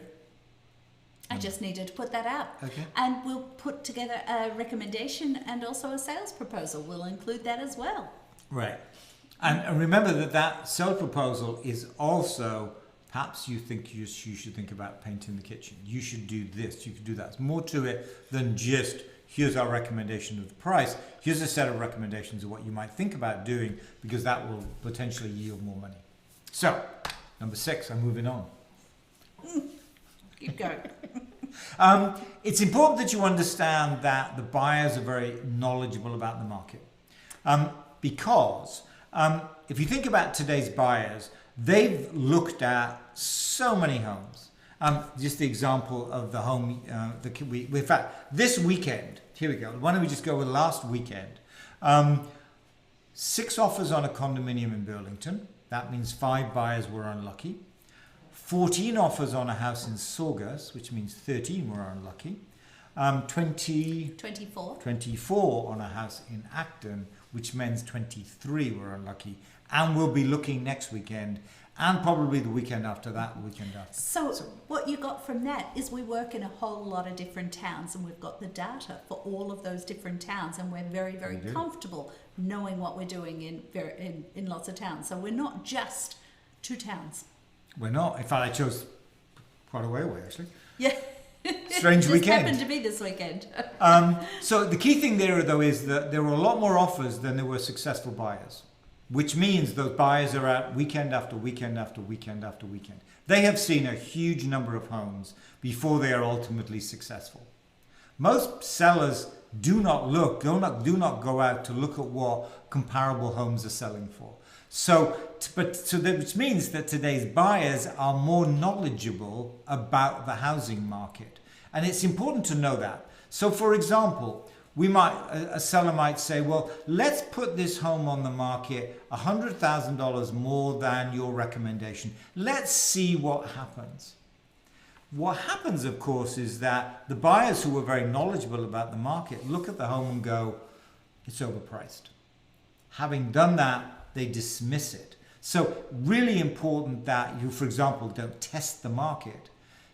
I just needed to put that out. Okay. And we'll put together a recommendation and also a sales proposal. We'll include that as well. Right. And remember that sales proposal is also, perhaps you think you should think about painting the kitchen. You should do this, you could do that. There's more to it than just, here's our recommendation of the price. Here's a set of recommendations of what you might think about doing, because that will potentially yield more money. So, number 6, I'm moving on. Go. It's important that you understand that the buyers are very knowledgeable about the market. Because if you think about today's buyers, they've looked at so many homes. Just the example of the home, in fact, this weekend, here we go. Why don't we just go with last weekend? 6 offers on a condominium in Burlington. That means 5 buyers were unlucky. 14 offers on a house in Saugus, which means 13 were unlucky. 24 on a house in Acton, which means 23 were unlucky. And we'll be looking next weekend, and probably the weekend after that, the weekend after. So what you got from that is we work in a whole lot of different towns, and we've got the data for all of those different towns, and we're very, very comfortable knowing what we're doing in lots of towns. So we're not just 2 towns. We're not. In fact, I chose quite a way away, actually. Yeah. Strange weekend. Just happened to be this weekend. So the key thing there, though, is that there were a lot more offers than there were successful buyers, which means those buyers are out weekend after weekend after weekend after weekend. They have seen a huge number of homes before they are ultimately successful. Most sellers do not go out to look at what comparable homes are selling for. Which means that today's buyers are more knowledgeable about the housing market. And it's important to know that. So for example, a seller might say, well, let's put this home on the market $100,000 more than your recommendation. Let's see what happens. What happens, of course, is that the buyers who are very knowledgeable about the market look at the home and go, it's overpriced. Having done that, they dismiss it. So really important that you, for example, don't test the market.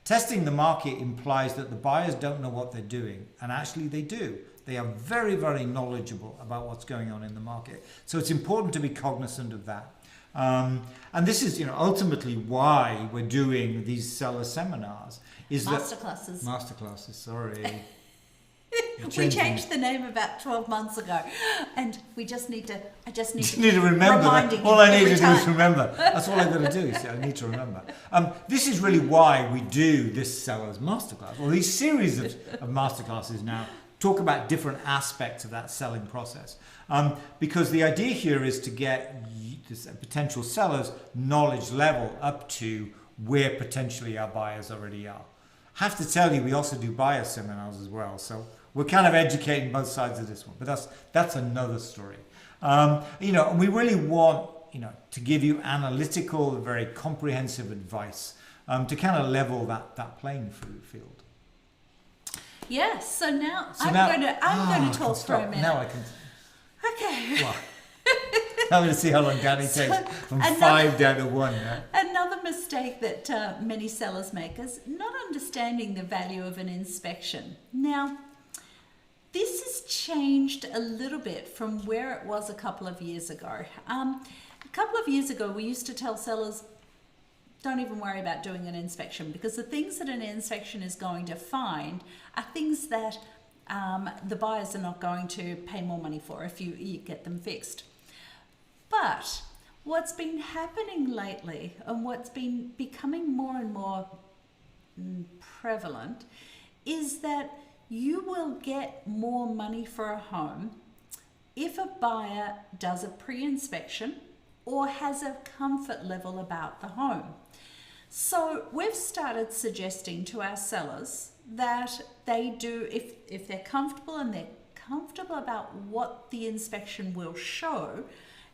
Testing the market implies that the buyers don't know what they're doing, and actually they do. They are very, very knowledgeable about what's going on in the market. So it's important to be cognizant of that. And this is, ultimately why we're doing these seller seminars. Masterclasses, sorry. We changed the name about 12 months ago, and I just need to remember that. All I need to do is remember. That's all I've got to do. I need to remember. This is really why we do this sellers masterclass, or these series of masterclasses now talk about different aspects of that selling process. Because the idea here is to get potential sellers' knowledge level up to where potentially our buyers already are. I have to tell you, we also do buyer seminars as well. So we're kind of educating both sides of this one, but that's another story. And we really want, to give you analytical, very comprehensive advice to kind of level that playing field. Yes. So now I'm going to talk for a minute. Now I can. Okay. Well, I'm going to see how long Danny takes from 5 down to 1. Yeah? Another mistake that many sellers make is not understanding the value of an inspection. Now, this has changed a little bit from where it was a couple of years ago. A couple of years ago, we used to tell sellers, don't even worry about doing an inspection, because the things that an inspection is going to find are things that the buyers are not going to pay more money for if you get them fixed. But what's been happening lately, and what's been becoming more and more prevalent, is that you will get more money for a home if a buyer does a pre-inspection or has a comfort level about the home. So we've started suggesting to our sellers that they do, if they're comfortable and they're comfortable about what the inspection will show,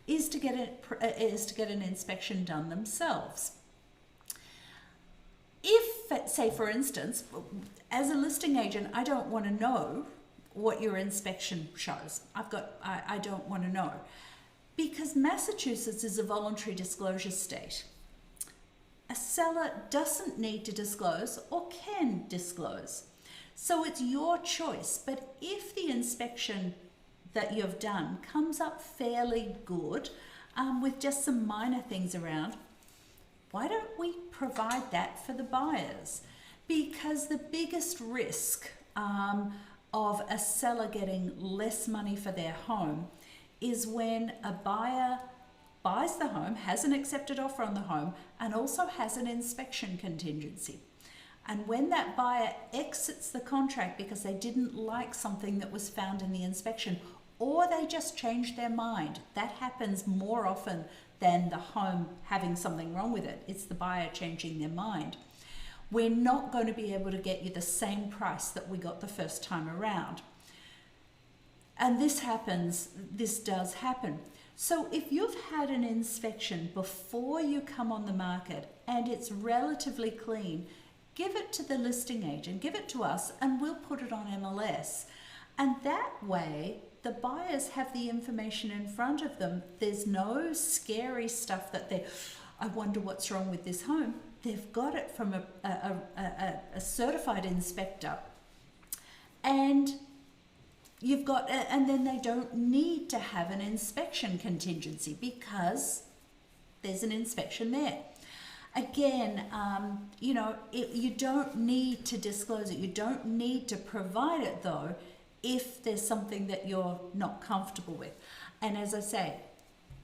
is to get an inspection done themselves. If, say for instance, as a listing agent, I don't want to know what your inspection shows. I don't want to know, because Massachusetts is a voluntary disclosure state. A seller doesn't need to disclose or can disclose. So it's your choice. But if the inspection that you've done comes up fairly good, with just some minor things around, why don't we provide that for the buyers? Because the biggest risk of a seller getting less money for their home is when a buyer buys the home, has an accepted offer on the home, and also has an inspection contingency. And when that buyer exits the contract because they didn't like something that was found in the inspection, or they just changed their mind, that happens more often than the home having something wrong with it. It's the buyer changing their mind. We're not going to be able to get you the same price that we got the first time around. And this does happen. So if you've had an inspection before you come on the market and it's relatively clean, give it to the listing agent, give it to us, and we'll put it on MLS. And that way, the buyers have the information in front of them. There's no scary stuff that I wonder what's wrong with this home. They've got it from a certified inspector. And and then they don't need to have an inspection contingency because there's an inspection there. Again, you don't need to disclose it. You don't need to provide it though, if there's something that you're not comfortable with. And as I say,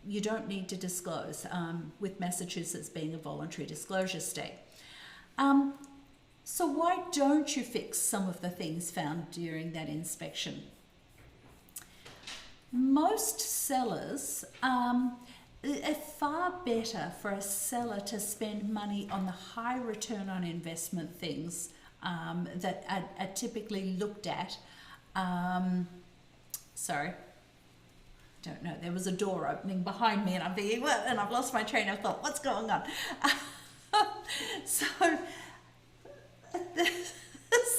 you don't need to disclose, with Massachusetts being a voluntary disclosure state. So why don't you fix some of the things found during that inspection? Most sellers, it's far better for a seller to spend money on the high return on investment things that are typically looked at. Sorry, don't know. There was a door opening behind me, and I'm thinking, well, and I've lost my train of thought. What's going on? So.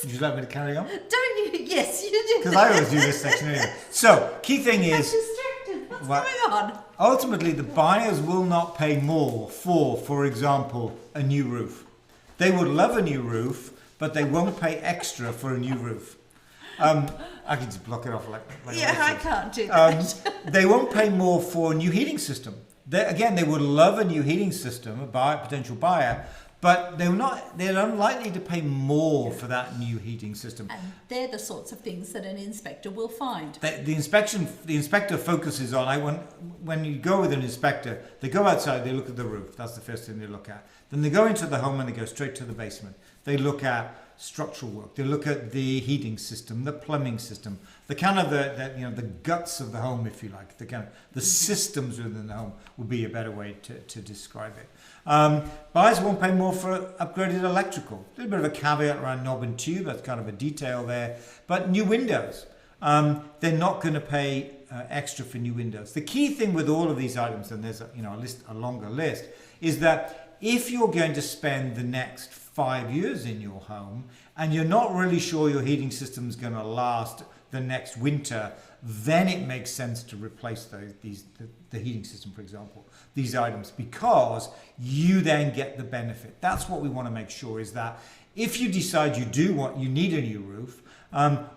Would you like me to carry on? Don't you? Yes, you do. Because I always do this section anyway. So, key thing is... I'm distracted. What's going on? Ultimately, the buyers will not pay more for example, a new roof. They would love a new roof, but they won't pay extra for a new roof. I can just block it off like yeah, I can't do that. They won't pay more for a new heating system. They would love a new heating system, a potential buyer, but they're unlikely to pay more for that new heating system. And they're the sorts of things that an inspector will find. The inspector focuses on, when you go with an inspector, they go outside, they look at the roof. That's the first thing they look at. Then they go into the home and they go straight to the basement. They look at structural work. They look at the heating system, the plumbing system, the kind of the guts of the home, if you like. The systems within the home would be a better way to describe it. Buyers won't pay more for upgraded electrical. A little bit of a caveat around knob and tube. That's kind of a detail there. But new windows, they're not going to pay extra for new windows. The key thing with all of these items, and there's a longer list, is that if you're going to spend the next 5 years in your home and you're not really sure your heating system is going to last the next winter, then it makes sense to replace the heating system, for example, these items, because you then get the benefit. That's what we want to make sure, is that if you decide you need a new roof,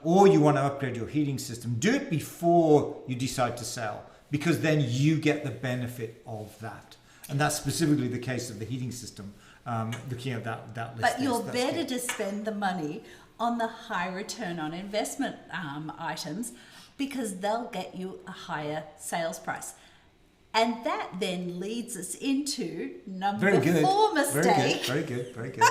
or you want to upgrade your heating system, do it before you decide to sell, because then you get the benefit of that. And that's specifically the case of the heating system, looking at that list. But you're better to spend the money on the high return on investment items, because they'll get you a higher sales price. And that then leads us into number 4 mistake. Very good.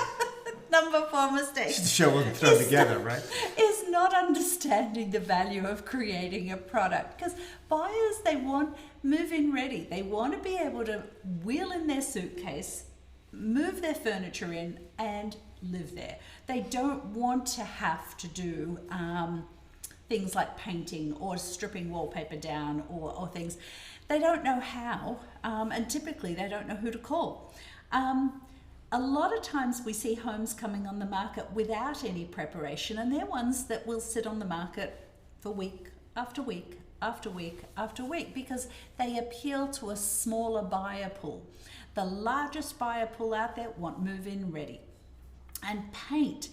Number 4 mistake. The show wasn't thrown together, right? Is not understanding the value of creating a product. Because buyers, they want move-in ready. They want to be able to wheel in their suitcase, move their furniture in, and live there. They don't want to have to do things like painting or stripping wallpaper down or things. They don't know how, and typically they don't know who to call. A lot of times we see homes coming on the market without any preparation, and they're ones that will sit on the market for week after week after week after week, because they appeal to a smaller buyer pool. The largest buyer pool out there want move-in ready. And paint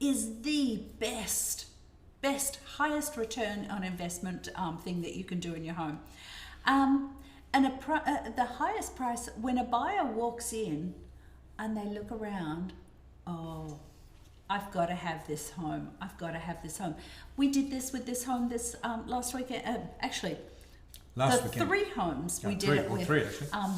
is the best, highest return on investment thing that you can do in your home. And the highest price, when a buyer walks in and they look around, oh, I've got to have this home. I've got to have this home. We did this with this home last weekend. Actually, last weekend. 3 homes we did it with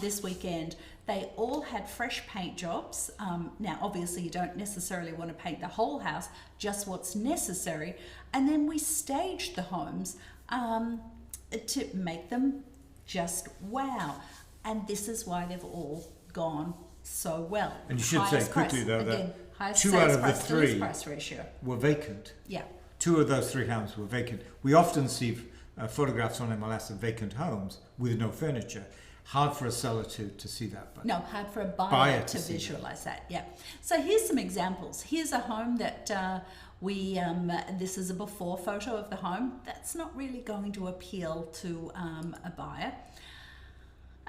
this weekend. They all had fresh paint jobs. Now, obviously, you don't necessarily want to paint the whole house, just what's necessary. And then we staged the homes to make them just wow. And this is why they've all gone so well. And you should say quickly, though, again, that 2 out of the 3 price ratio were vacant. Yeah. 2 of those 3 houses were vacant. We often see photographs on MLS of vacant homes with no furniture. Hard for a seller to see that. But no, hard for a buyer to visualize that. Yeah. So here's some examples. Here's a home that this is a before photo of the home. That's not really going to appeal to a buyer.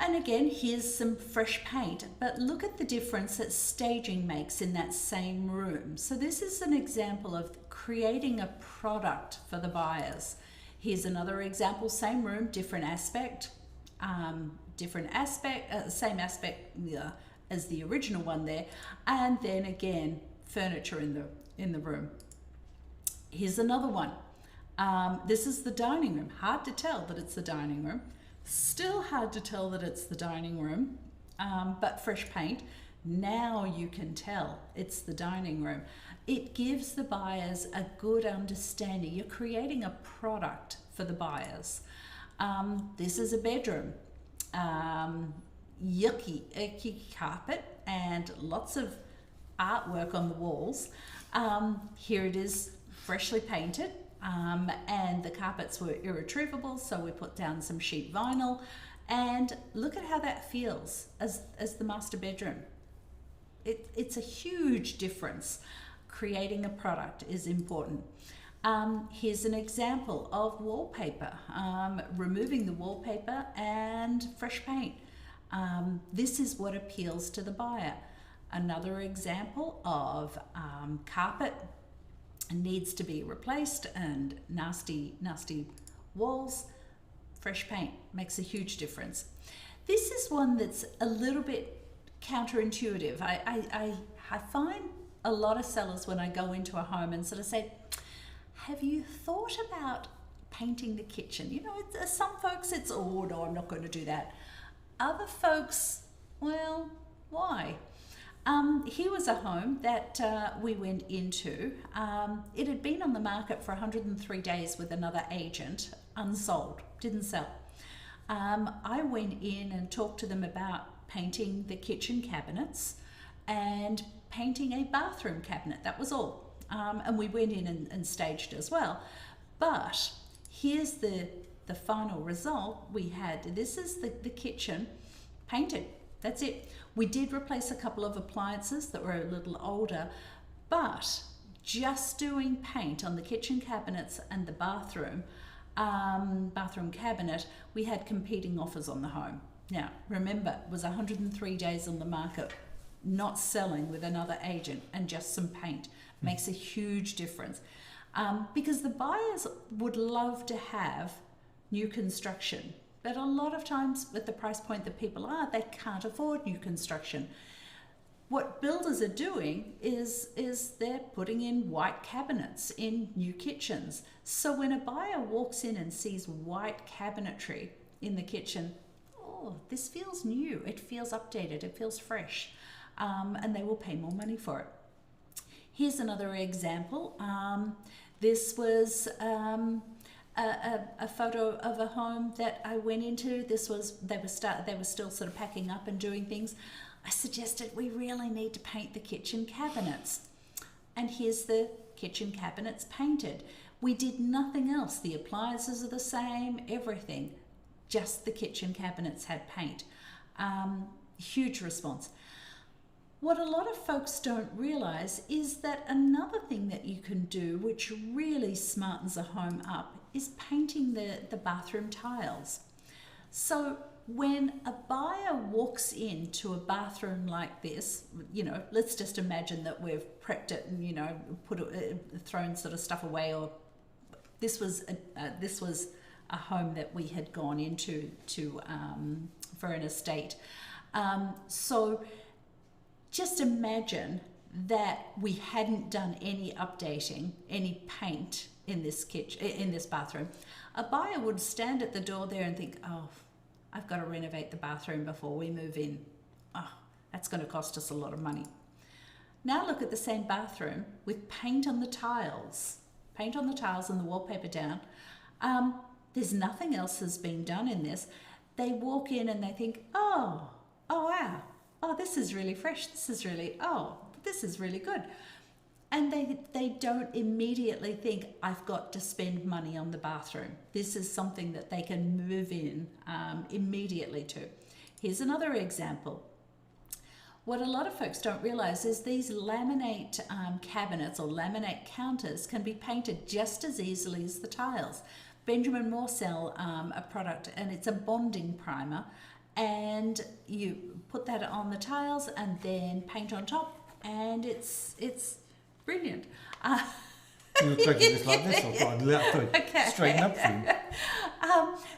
And again, here's some fresh paint, but look at the difference that staging makes in that same room. So this is an example of creating a product for the buyers. Here's another example, same room, different aspect, same aspect as the original one there. And then again, furniture in the room. Here's another one. This is the dining room. Hard to tell that it's the dining room. Still hard to tell that it's the dining room, but fresh paint. Now you can tell it's the dining room. It gives the buyers a good understanding. You're creating a product for the buyers. This is a bedroom. Yucky, icky carpet and lots of artwork on the walls. Here it is, freshly painted. And the carpets were irretrievable, so we put down some sheet vinyl, and look at how that feels as the master bedroom. It's a huge difference. Creating a product is important. Here's an example of wallpaper, removing the wallpaper and fresh paint. This is what appeals to the buyer. Another example of carpet needs to be replaced and nasty walls. Fresh paint makes a huge difference. This is one that's a little bit counterintuitive. I find a lot of sellers when I go into a home and sort of say, have you thought about painting the kitchen? You know, some folks it's, oh no, I'm not going to do that. Other folks, well, why? Here was a home that we went into. It had been on the market for 103 days with another agent, unsold, didn't sell. I went in and talked to them about painting the kitchen cabinets and painting a bathroom cabinet. That was all. And we went in and staged as well. But here's the final result we had. This is the kitchen painted. That's it. We did replace a couple of appliances that were a little older, but just doing paint on the kitchen cabinets and the bathroom cabinet, we had competing offers on the home. Now, remember, it was 103 days on the market, not selling with another agent, and just some paint makes a huge difference. Because the buyers would love to have new construction. But a lot of times at the price point that people are, they can't afford new construction. What builders are doing is they're putting in white cabinets in new kitchens. So when a buyer walks in and sees white cabinetry in the kitchen, oh, this feels new, it feels updated, it feels fresh, and they will pay more money for it. Here's another example. This was a photo of a home that I went into. They were still sort of packing up and doing things. I suggested we really need to paint the kitchen cabinets. And here's the kitchen cabinets painted. We did nothing else. The appliances are the same, everything. Just the kitchen cabinets had paint. Huge response. What a lot of folks don't realize is that another thing that you can do, which really smartens a home up, is painting the bathroom tiles. So when a buyer walks into a bathroom like this, you know, let's just imagine that we've prepped it and, you know, thrown sort of stuff away, or this was a home that we had gone into for an estate. So just imagine that we hadn't done any updating, any paint in this bathroom. A buyer would stand at the door there and think, oh, I've got to renovate the bathroom before we move in. Oh, That's going to cost us a lot of money. Now look at the same bathroom with paint on the tiles. Paint on the tiles and the wallpaper down. There's nothing else has been done in this. They walk in and they think, oh wow, oh, this is really fresh. This is really good. And they don't immediately think, I've got to spend money on the bathroom. This is something that they can move in immediately to. Here's another example. What a lot of folks don't realize is these laminate cabinets or laminate counters can be painted just as easily as the tiles. Benjamin Moore sell a product, and it's a bonding primer, and you put that on the tiles and then paint on top, and it's brilliant. You look like this like this, or Okay. straighten up for you.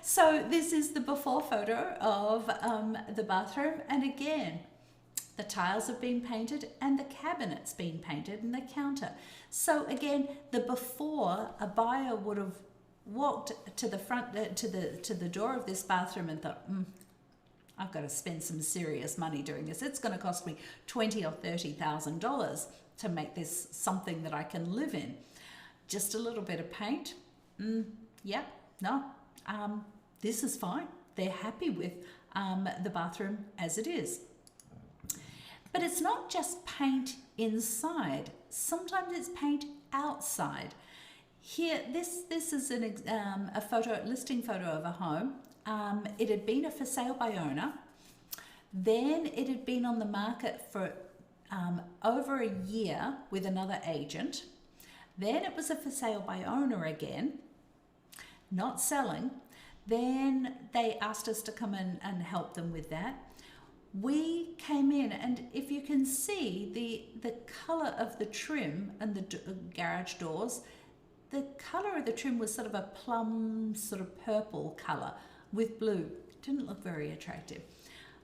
So this is the before photo of the bathroom, and again, the tiles have been painted and the cabinet's been painted and the counter. So again, the before, a buyer would have walked to the front to the door of this bathroom and thought, I've got to spend some serious money doing this. It's going to cost me $20,000 or $30,000 to make this something that I can live in. Just a little bit of paint. This is fine. They're happy with the bathroom as it is. But it's not just paint inside. Sometimes it's paint outside. Here, this is a listing photo of a home. It had been a for sale by owner. Then it had been on the market for over a year with another agent. Then it was a for sale by owner again, not selling. Then they asked us to come in and help them with that. We came in, and if you can see the colour of the trim and the garage doors, the colour of the trim was sort of a plum, sort of purple colour with blue. It didn't look very attractive.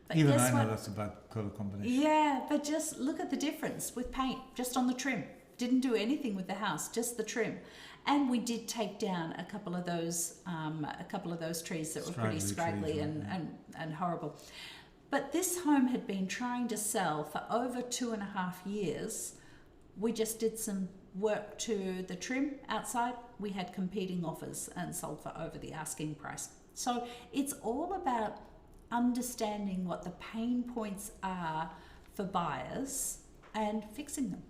But Even I know that's a bad colour combination. Yeah, but just look at the difference with paint, just on the trim. Didn't do anything with the house, just the trim. And we did take down a couple of those trees that were pretty scraggly and horrible. But this home had been trying to sell for over 2.5 years. We just did some work to the trim outside. We had competing offers and sold for over the asking price. So it's all about understanding what the pain points are for buyers and fixing them.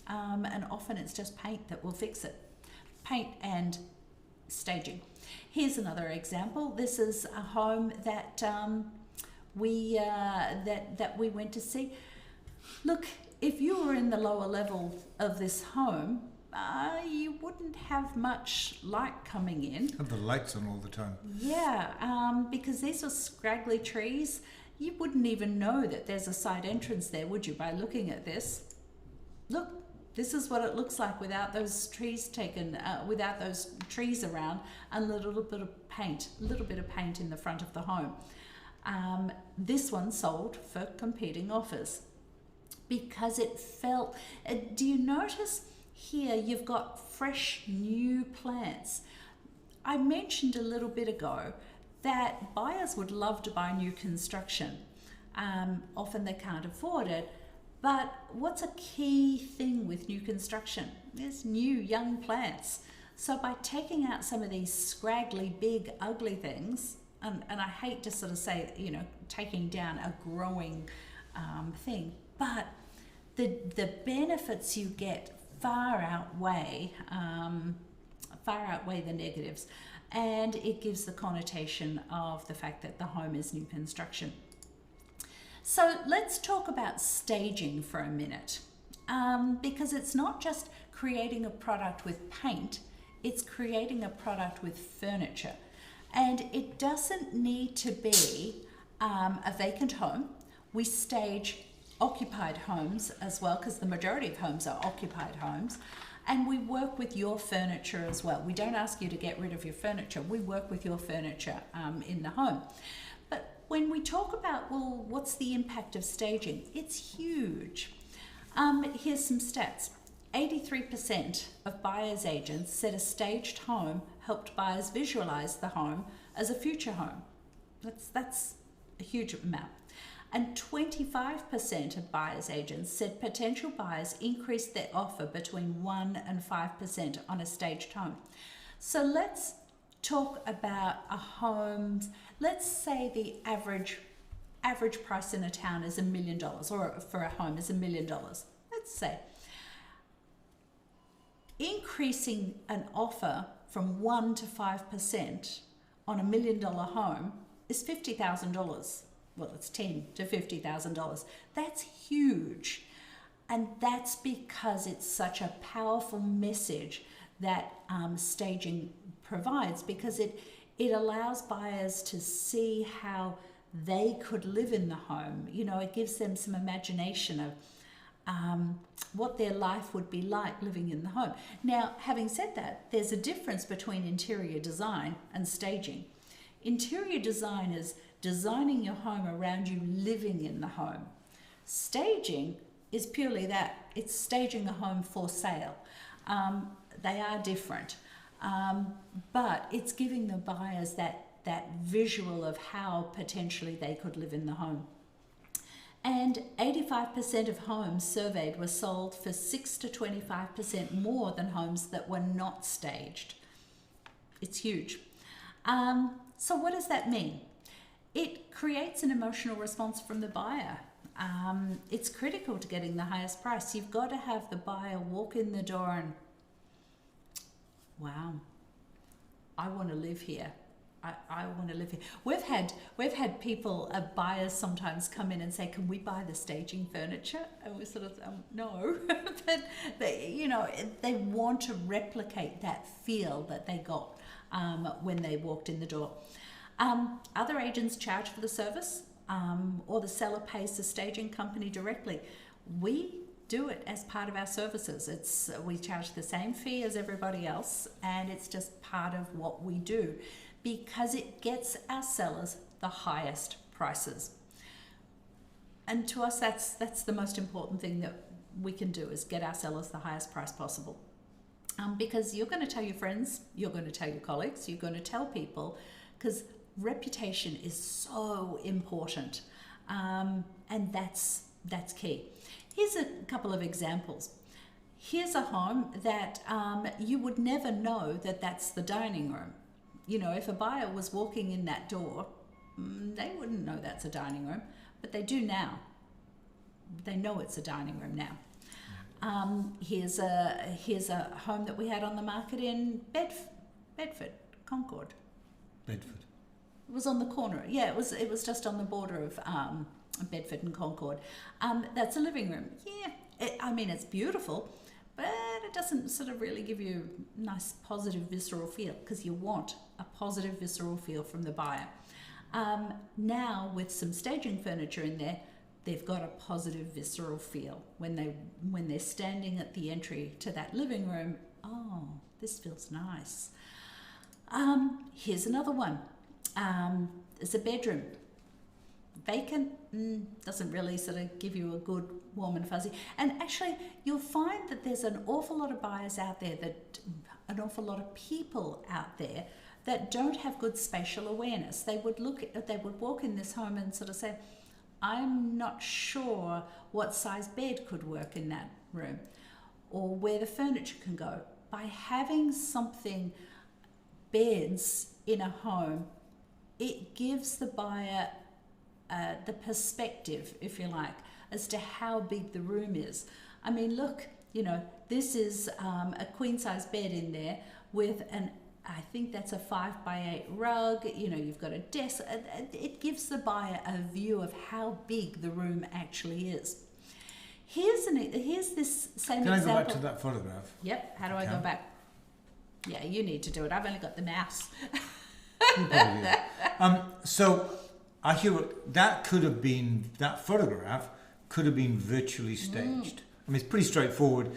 And often it's just paint that will fix it. Paint and staging. Here's another example. This is a home that we went to see. Look, if you were in the lower level of this home, you wouldn't have much light coming in. Have the lights on all the time. Yeah, because these are scraggly trees. You wouldn't even know that there's a side entrance there, would you, by looking at this? Look, this is what it looks like without those trees without those trees around, and a little bit of paint in the front of the home. This one sold for competing offers because it felt. Do you notice here you've got fresh new plants? I mentioned a little bit ago that buyers would love to buy new construction. Often they can't afford it. But what's a key thing with new construction? There's new young plants. So by taking out some of these scraggly, big, ugly things, and I hate to sort of say, taking down a growing thing, but the benefits you get far outweigh the negatives, and it gives the connotation of the fact that the home is new construction. So let's talk about staging for a minute, because it's not just creating a product with paint, it's creating a product with furniture. And it doesn't need to be a vacant home. We stage occupied homes as well, because the majority of homes are occupied homes. And we work with your furniture as well. We don't ask you to get rid of your furniture. We work with your furniture in the home. But when we talk about, well, what's the impact of staging? It's huge. Here's some stats. 83% of buyers' agents said a staged home helped buyers visualize the home as a future home. That's a huge amount. And 25% of buyers agents said potential buyers increased their offer between 1 and 5% on a staged home. So let's talk about a home. Let's say the average price in a town is $1 million, or for a home is $1 million. Let's say increasing an offer from 1 to 5% on $1 million home is $50,000. Well, it's $10,000 to $50,000. That's huge. And that's because it's such a powerful message that staging provides, because it allows buyers to see how they could live in the home. You know, it gives them some imagination of what their life would be like living in the home. Now, having said that, there's a difference between interior design and staging. Interior design is designing your home around you living in the home. Staging is purely that. It's staging a home for sale. They are different, but it's giving the buyers that visual of how potentially they could live in the home. And 85% of homes surveyed were sold for 6 to 25% more than homes that were not staged. It's huge. So what does that mean? It creates an emotional response from the buyer. It's critical to getting the highest price. You've got to have the buyer walk in the door and, wow, I want to live here. I want to live here. We've had people, buyers sometimes come in and say, "Can we buy the staging furniture?" And we sort of no, but they want to replicate that feel that they got when they walked in the door. Other agents charge for the service, or the seller pays the staging company directly. We do it as part of our services. We charge the same fee as everybody else, and it's just part of what we do, because it gets our sellers the highest prices. And to us, that's the most important thing that we can do, is get our sellers the highest price possible. Because you're going to tell your friends, you're going to tell your colleagues, you're going to tell people, because reputation is so important, and that's key. Here's a couple of examples. Here's a home that you would never know that that's the dining room. You know, if a buyer was walking in that door, they wouldn't know that's a dining room, but they do now. They know it's a dining room now. Here's a home that we had on the market in Bedford, Concord. Bedford. It was on the corner. Yeah, it was just on the border of Bedford and Concord. That's a living room. Yeah, it's beautiful, but it doesn't sort of really give you a nice positive visceral feel, because you want a positive visceral feel from the buyer. Now with some staging furniture in there, they've got a positive visceral feel when they're standing at the entry to that living room. Oh, this feels nice. Here's another one. It's a bedroom. Vacant doesn't really sort of give you a good warm and fuzzy. And actually, you'll find that there's an awful lot of buyers out there, an awful lot of people out there that don't have good spatial awareness. They would walk in this home and sort of say, "I'm not sure what size bed could work in that room, or where the furniture can go." By having beds in a home, it gives the buyer the perspective, if you like, as to how big the room is. I mean, look, this is a queen size bed in there with I think that's a 5x8 rug. You've got a desk. It gives the buyer a view of how big the room actually is. Here's this same example. Can I go back to that photograph? Yep. How do I go back? Yeah, you need to do it. I've only got the mouse. So I hear that photograph could have been virtually staged. I mean, it's pretty straightforward.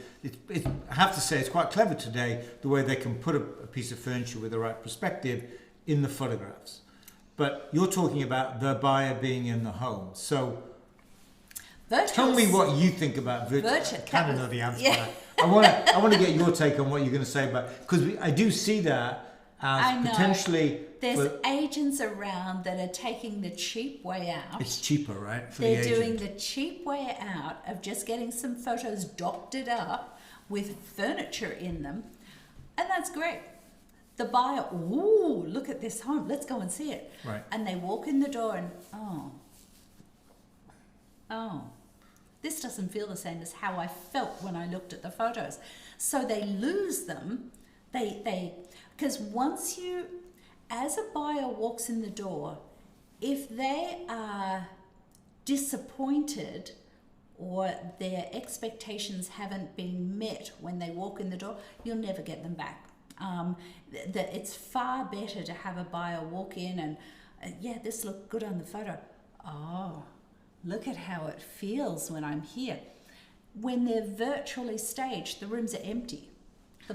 I have to say, it's quite clever today, the way they can put a piece of furniture with the right perspective in the photographs. But you're talking about the buyer being in the home. So tell me what you think about virtual. I kind of know the answer to that. I want to get your take on what you're going to say about, because I do see that, I as know. potentially There's agents around that are taking the cheap way out. it's cheaper, right? For They're the doing agent. the cheap way out of just getting some photos doctored up with furniture in them, and that's great. The buyer, ooh, look at this home, let's go and see it. Right. And they walk in the door and, oh, this doesn't feel the same as how I felt when I looked at the photos. So they lose them. Because once you, as a buyer walks in the door, if they are disappointed or their expectations haven't been met when they walk in the door, you'll never get them back. It's far better to have a buyer walk in and, yeah, this looked good on the photo. Oh, look at how it feels when I'm here. When they're virtually staged, the rooms are empty.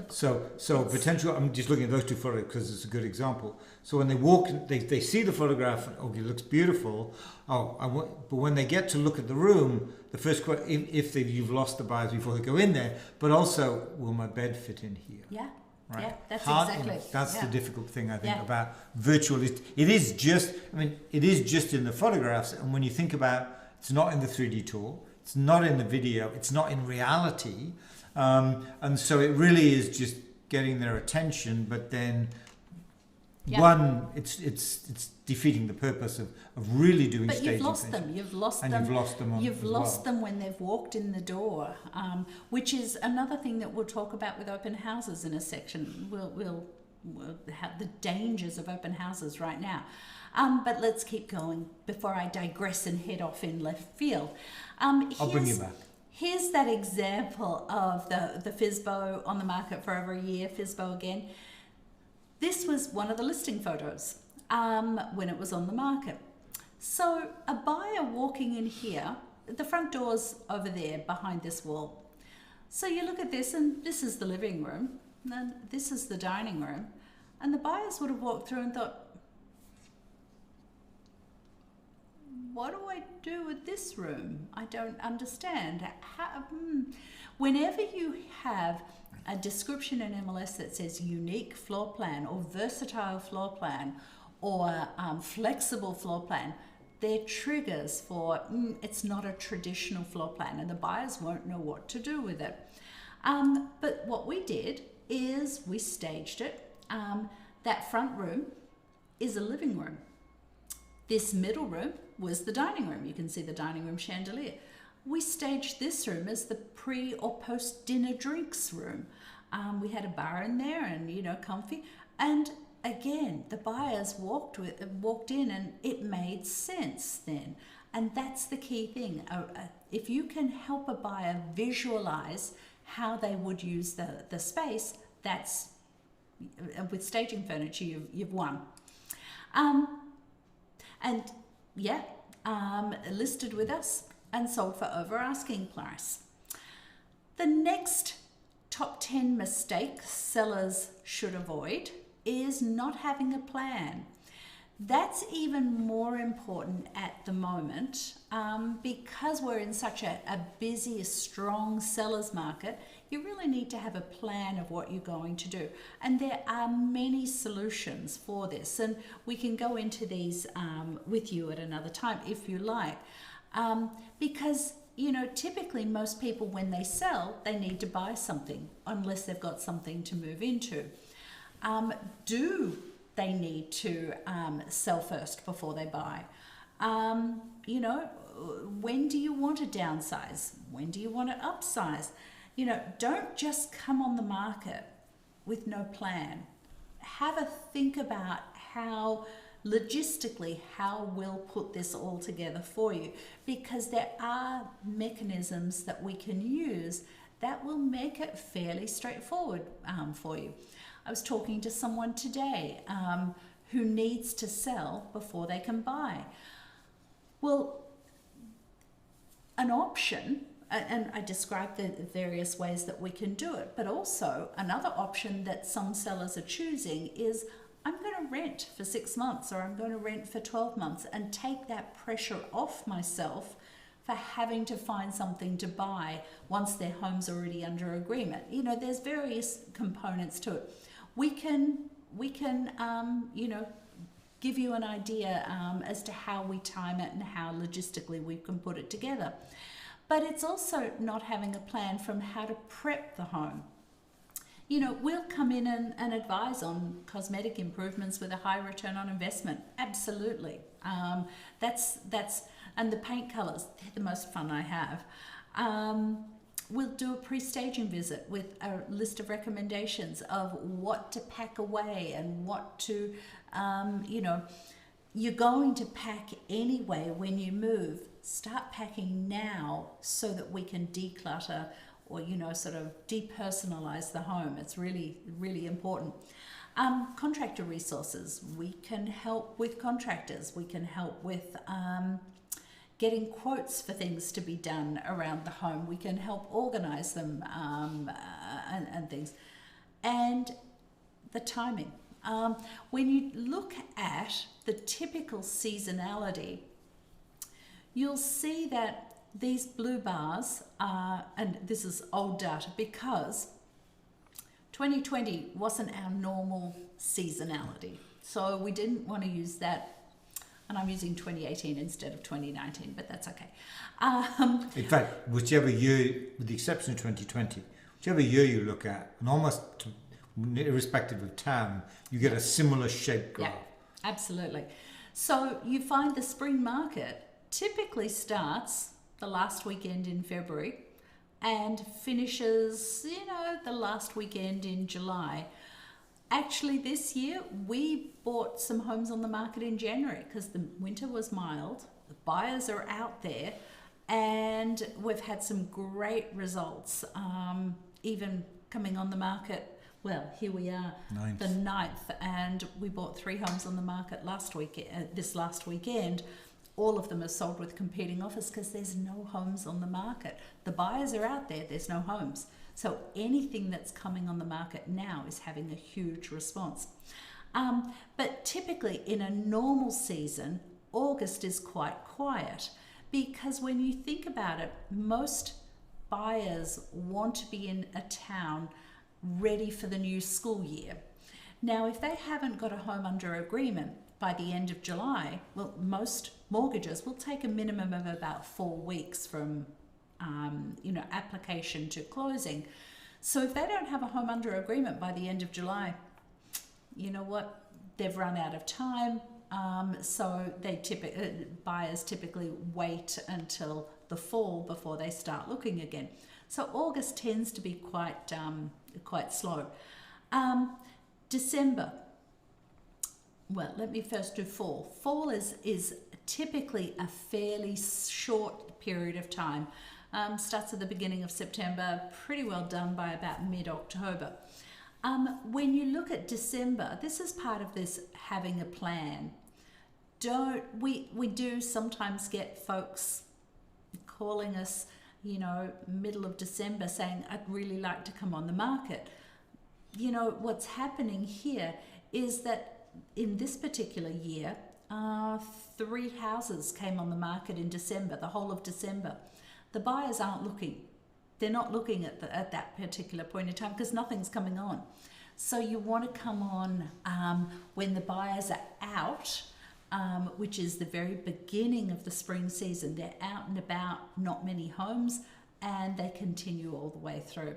So potential. I'm just looking at those two photos because it's a good example. So when they walk, they see the photograph and okay, it looks beautiful. But when they get to look at the room, the first question, you've lost the buyers before they go in there, but also, will my bed fit in here? Yeah. Right. Yeah, that's exactly. That's the difficult thing I think about virtual. It is just in the photographs, and when you think about, it's not in the 3D tool, it's not in the video, it's not in reality. And so it really is just getting their attention, but then it's defeating the purpose of really doing staging. But you've lost them. You've lost them when they've walked in the door, which is another thing that we'll talk about with open houses in a section. We'll have the dangers of open houses right now. But let's keep going before I digress and head off in left field. I'll bring you back. Here's that example of the FSBO on the market for over a year, FSBO again. This was one of the listing photos when it was on the market. So a buyer walking in here, the front door's over there behind this wall. So you look at this and this is the living room, and then this is the dining room. And the buyers would have walked through and thought, what do I do with this room? I don't understand. Whenever you have a description in MLS that says unique floor plan or versatile floor plan or flexible floor plan, they're triggers for it's not a traditional floor plan and the buyers won't know what to do with it. But what we did is we staged it. That front room is a living room. This middle room was the dining room. You can see the dining room chandelier. We staged this room as the pre or post dinner drinks room. We had a bar in there and, comfy. And again, the buyers walked in and it made sense then. And that's the key thing. If you can help a buyer visualize how they would use the space, that's, with staging furniture, you've won. Listed with us and sold for over asking price. The next top 10 mistakes sellers should avoid is not having a plan. That's even more important at the moment because we're in such a busy, strong seller's market. You really need to have a plan of what you're going to do. And there are many solutions for this. And we can go into these with you at another time if you like. Because, typically most people when they sell, they need to buy something unless they've got something to move into. Do they need to sell first before they buy? When do you want to downsize? When do you want to upsize? Don't just come on the market with no plan. Have a think about how we'll put this all together for you, because there are mechanisms that we can use that will make it fairly straightforward for you. I was talking to someone today who needs to sell before they can buy. Well, an option, and I described the various ways that we can do it, but also another option that some sellers are choosing is I'm going to rent for 6 months or I'm going to rent for 12 months and take that pressure off myself for having to find something to buy once their home's already under agreement. There's various components to it. We can we can, give you an idea as to how we time it and how logistically we can put it together. But it's also not having a plan from how to prep the home. We'll come in and advise on cosmetic improvements with a high return on investment. Absolutely. That's and the paint colours, they're the most fun I have. We'll do a pre-staging visit with a list of recommendations of what to pack away and what to, you're going to pack anyway when you move. Start packing now so that we can declutter or, sort of depersonalize the home. It's really, really important. Contractor resources. We can help with contractors. We can help with getting quotes for things to be done around the home. We can help organize them and things. And the timing. When you look at the typical seasonality, you'll see that these blue bars are, and this is old data because 2020 wasn't our normal seasonality. So we didn't want to use that. And I'm using 2018 instead of 2019, but that's okay. In fact, whichever year, with the exception of 2020, whichever year you look at, and almost irrespective of town, you get a similar shape graph. Yeah, absolutely. So you find the spring market typically starts the last weekend in February and finishes, the last weekend in July. Actually, this year, we bought some homes on the market in January because the winter was mild, the buyers are out there, and we've had some great results, even coming on the market. Well, here we are, the 9th, and we bought 3 homes on the market this last weekend. All of them are sold with competing offers because there's no homes on the market. The buyers are out there, there's no homes. So anything that's coming on the market now is having a huge response. But typically in a normal season, August is quite quiet because when you think about it, most buyers want to be in a town ready for the new school year. Now, if they haven't got a home under agreement by the end of July, well, most mortgages will take a minimum of about 4 weeks from application to closing. So if they don't have a home under agreement by the end of July, you know what? They've run out of time. So buyers typically wait until the fall before they start looking again. So August tends to be quite slow. December. Well, let me first do fall. Fall is typically a fairly short period of time. Starts at the beginning of September, pretty well done by about mid-October. When you look at December, this is part of this having a plan. We do sometimes get folks calling us, middle of December saying, I'd really like to come on the market. What's happening here is that in this particular year, 3 houses came on the market in December, the whole of December. The buyers aren't looking. They're not looking at that particular point in time because nothing's coming on. So you want to come on when the buyers are out, which is the very beginning of the spring season. They're out and about, not many homes, and they continue all the way through.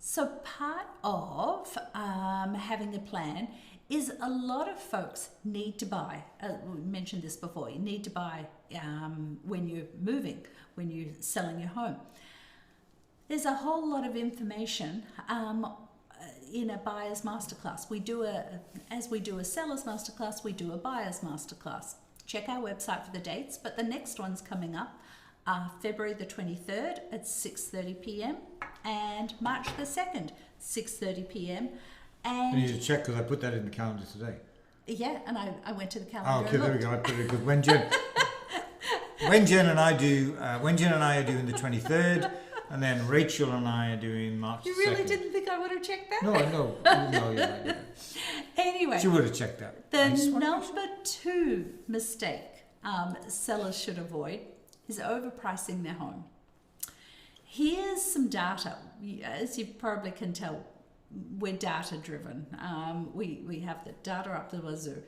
So part of having a plan is a lot of folks need to buy. We mentioned this before. You need to buy when you're moving, when you're selling your home. There's a whole lot of information in a buyer's masterclass. As we do a seller's masterclass, we do a buyer's masterclass. Check our website for the dates, but the next one's coming up February the 23rd at 6:30 p.m. and March the 2nd, 6:30 p.m. I need to check because I put that in the calendar today. Yeah, and I went to the calendar. Oh, okay, there we go. I put it because when Jen and I are doing the 23rd, and then Rachel and I are doing March. You really 2nd. didn't think I would have checked that? No, yeah. Anyway, She would have checked that. The number 2 mistake sellers should avoid is overpricing their home. Here's some data. As you probably can tell, we're data driven. We have the data up the wazoo.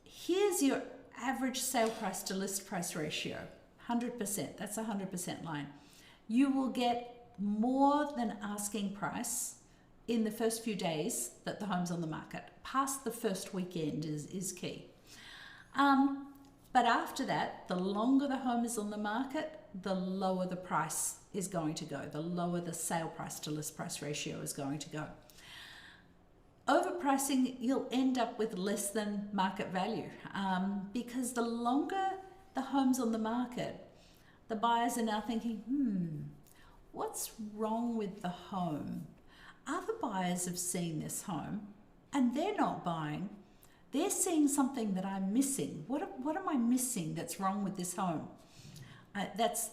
Here's your average sale price to list price ratio, 100%. That's a 100% line. You will get more than asking price in the first few days that the home's on the market. Past the first weekend is key. But after that, the longer the home is on the market, the lower the price is going to go, the lower the sale price to list price ratio is going to go. Overpricing, you'll end up with less than market value because the longer the home's on the market, the buyers are now thinking, what's wrong with the home? Other buyers have seen this home and they're not buying. They're seeing something that I'm missing. What am I missing that's wrong with this home? That's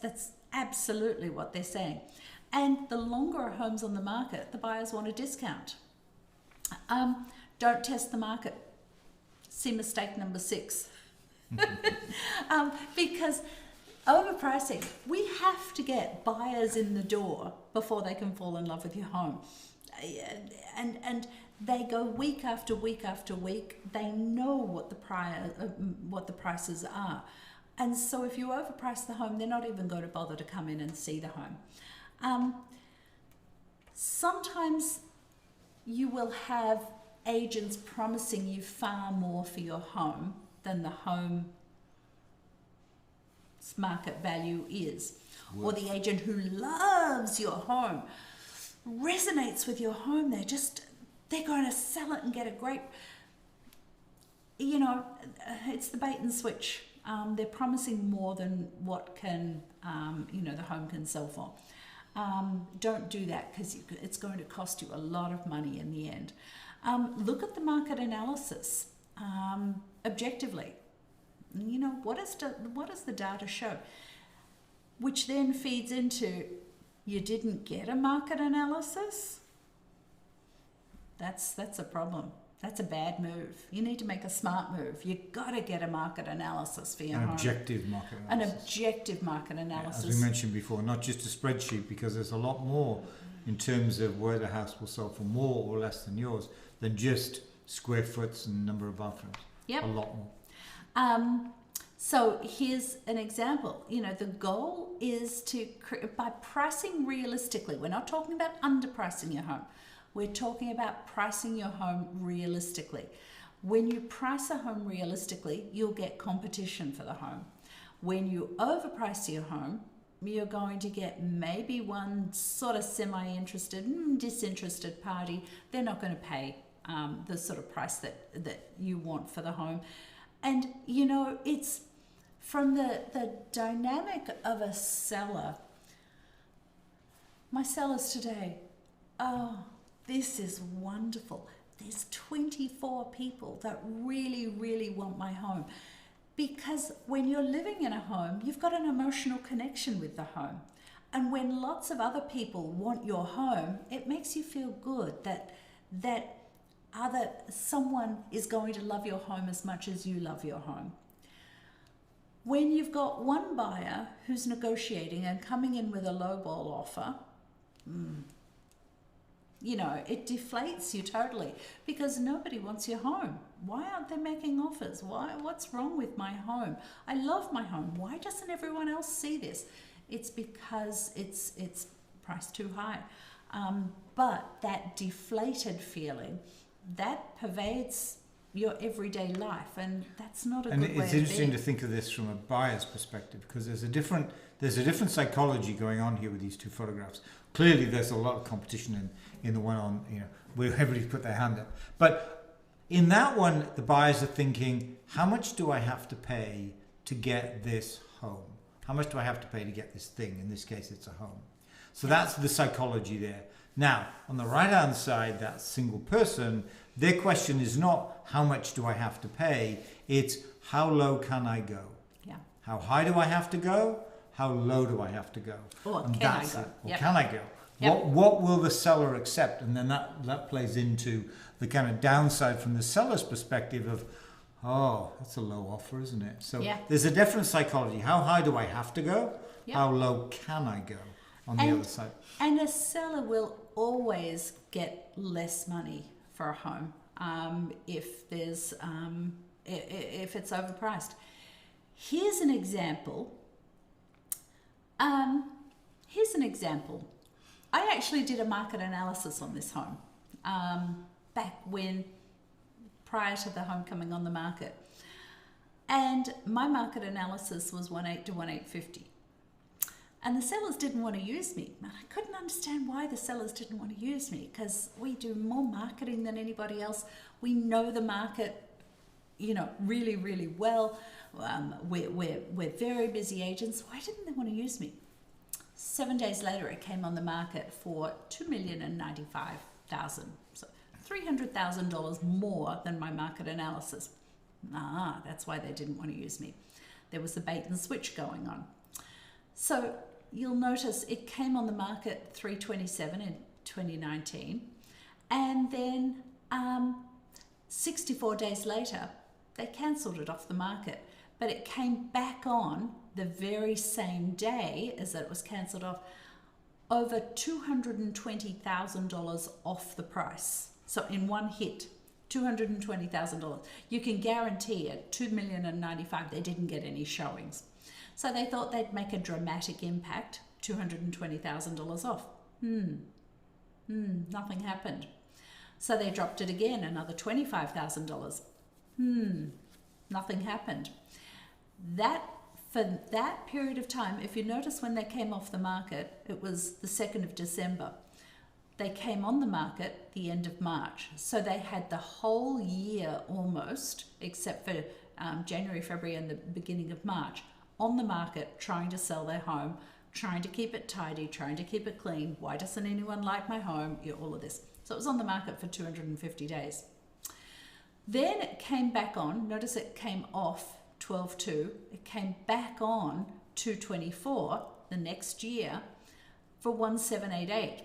absolutely what they're saying. And the longer a home's on the market, the buyers want a discount. Don't test the market. See mistake number 6. Because overpricing, we have to get buyers in the door before they can fall in love with your home. And they go week after week after week. They know what the prices are. And so if you overprice the home, they're not even going to bother to come in and see the home. Sometimes you will have agents promising you far more for your home than the home's market value is. Or the agent who loves your home, resonates with your home, they're going to sell it and get a great, it's the bait and switch. They're promising more than what can, the home can sell for. Don't do that because it's going to cost you a lot of money in the end. Look at the market analysis objectively. What does the data show? Which then feeds into, you didn't get a market analysis? That's a problem. That's a bad move. You need to make a smart move. You've got to get a market analysis for your home. Objective market analysis. An objective market analysis. As we mentioned before, not just a spreadsheet, because there's a lot more in terms of where the house will sell for more or less than yours than just square foots and number of bathrooms. Yep. A lot more. So here's an example. The goal is to, by pricing realistically, we're not talking about underpricing your home. We're talking about pricing your home realistically. When you price a home realistically, you'll get competition for the home. When you overprice your home, you're going to get maybe one sort of semi-interested, disinterested party. They're not going to pay the sort of price that you want for the home. And, it's from the dynamic of a seller. My sellers today, this is wonderful. There's 24 people that really, really want my home. Because when you're living in a home, you've got an emotional connection with the home. And when lots of other people want your home, it makes you feel good that someone is going to love your home as much as you love your home. When you've got one buyer who's negotiating and coming in with a lowball offer, it deflates you totally because nobody wants your home. Why aren't they making offers? What's wrong with my home? I love my home. Why doesn't everyone else see this? It's because it's priced too high. But that deflated feeling, that pervades your everyday life, and that's not a good way of being. And it's interesting to think of this from a buyer's perspective because there's a different psychology going on here with these two photographs. Clearly, there's a lot of competition in the one on, where everybody's put their hand up. But in that one, the buyers are thinking, how much do I have to pay to get this home? How much do I have to pay to get this thing? In this case, it's a home. So that's the psychology there. Now, on the right-hand side, that single person, their question is not how much do I have to pay, it's how low can I go? Yeah. How high do I have to go? How low do I have to go? Or can I go? Or can I go? Yep. What will the seller accept? And then that plays into the kind of downside from the seller's perspective of, that's a low offer, isn't it? So there's a different psychology. How high do I have to go? Yep. How low can I go? on the other side. And a seller will always get less money for a home if there's if it's overpriced. Here's an example. I actually did a market analysis on this home back prior to the home coming on the market. And my market analysis was 1.8 to 1.850. And the sellers didn't want to use me. And I couldn't understand why the sellers didn't want to use me, because we do more marketing than anybody else. We know the market, really, really well. We're very busy agents. Why didn't they want to use me? 7 days later, it came on the market for $2,095,000. So $300,000 more than my market analysis. That's why they didn't want to use me. There was the bait and switch going on. So you'll notice it came on the market $327 in 2019, and then 64 days later, they cancelled it off the market. But it came back on the very same day as it was cancelled off, over $220,000 off the price. So in one hit, $220,000. You can guarantee at $2,095,000 they didn't get any showings. So they thought they'd make a dramatic impact, $220,000 off. Nothing happened. So they dropped it again, another $25,000. Nothing happened. For that period of time, if you notice when they came off the market, it was the 2nd of December. They came on the market the end of March. So they had the whole year almost, except for January, February, and the beginning of March, on the market trying to sell their home, trying to keep it tidy, trying to keep it clean. Why doesn't anyone like my home? All of this. So it was on the market for 250 days. Then it came back on. Notice it came off 12/2. It came back on 2/24 the next year for 1,788.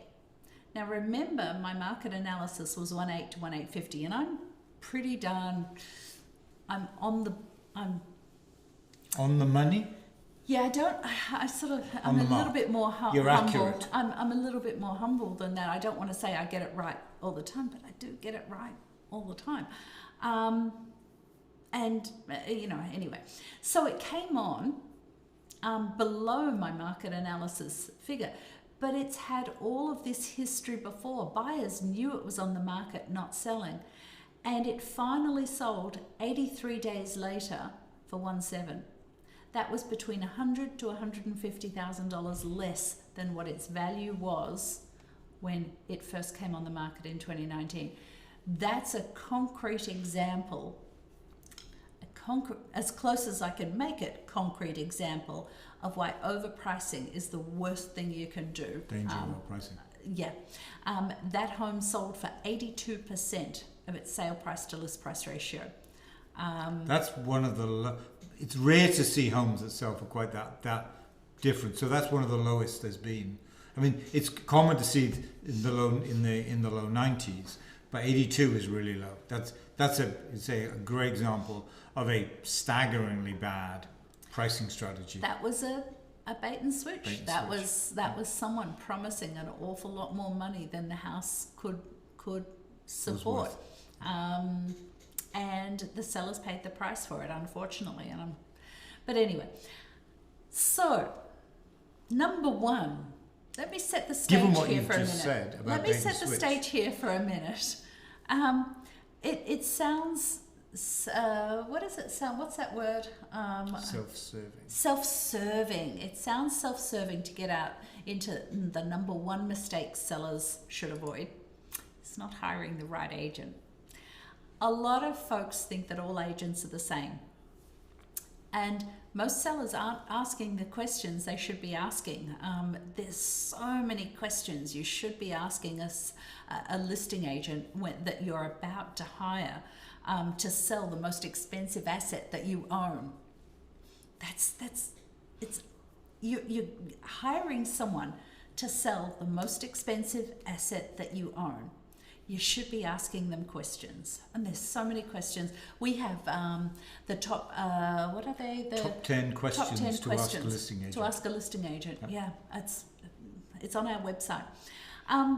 Now remember, my market analysis was 1.8 to 1.850, and I'm pretty darn. I'm on the money. Yeah, I'm a little bit more You're humble. accurate. I'm a little bit more humble than that. I don't want to say I get it right all the time, but I do get it right all the time. Anyway, so it came on below my market analysis figure, but it's had all of this history before. Buyers knew it was on the market, not selling, and it finally sold 83 days later for 1.7. That was between $100,000 to $150,000 less than what its value was when it first came on the market in 2019. That's a concrete example, as close as I can make it, concrete example of why overpricing is the worst thing you can do. Danger of overpricing. Yeah. That home sold for 82% of its sale price to list price ratio. That's one of the... It's rare to see homes that sell for quite that different. So that's one of the lowest there's been. I mean, it's common to see in the low 90s, but 82 is really low. That's a great example of a staggeringly bad pricing strategy. That was a bait and switch. That was someone promising an awful lot more money than the house could support. And the sellers paid the price for it, unfortunately. But anyway, so number one, let me set the stage here for a minute. Let me set the stage here for a minute. It sounds, what does it sound? What's that word? Self-serving. Self-serving. It sounds self-serving to get out into the number one mistake sellers should avoid. It's not hiring the right agent. A lot of folks think that all agents are the same. And most sellers aren't asking the questions they should be asking. There's so many questions you should be asking a listing agent that you're about to hire to sell the most expensive asset that you own. You're hiring someone to sell the most expensive asset that you own. You should be asking them questions. And there's so many questions. We have the top, what are they? The top 10 questions to ask a listing agent. To ask a listing agent, yeah. It's on our website.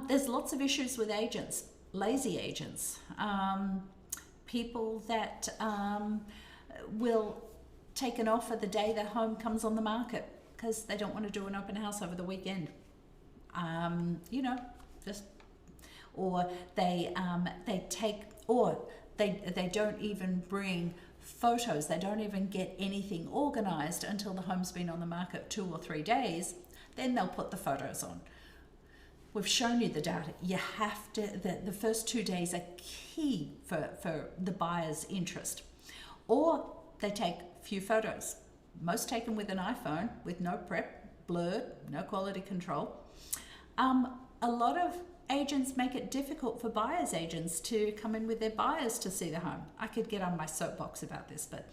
There's lots of issues with agents, lazy agents, people that will take an offer the day their home comes on the market because they don't want to do an open house over the weekend. Or they don't even bring photos. They don't even get anything organized until the home's been on the market 2 or 3 days. Then they'll put the photos on. We've shown you the data. You have to, the first 2 days are key for the buyer's interest. Or they take few photos, most taken with an iPhone with no prep, blurred, no quality control. A lot of agents make it difficult for buyers agents to come in with their buyers to see the home. I could get on my soapbox about this, but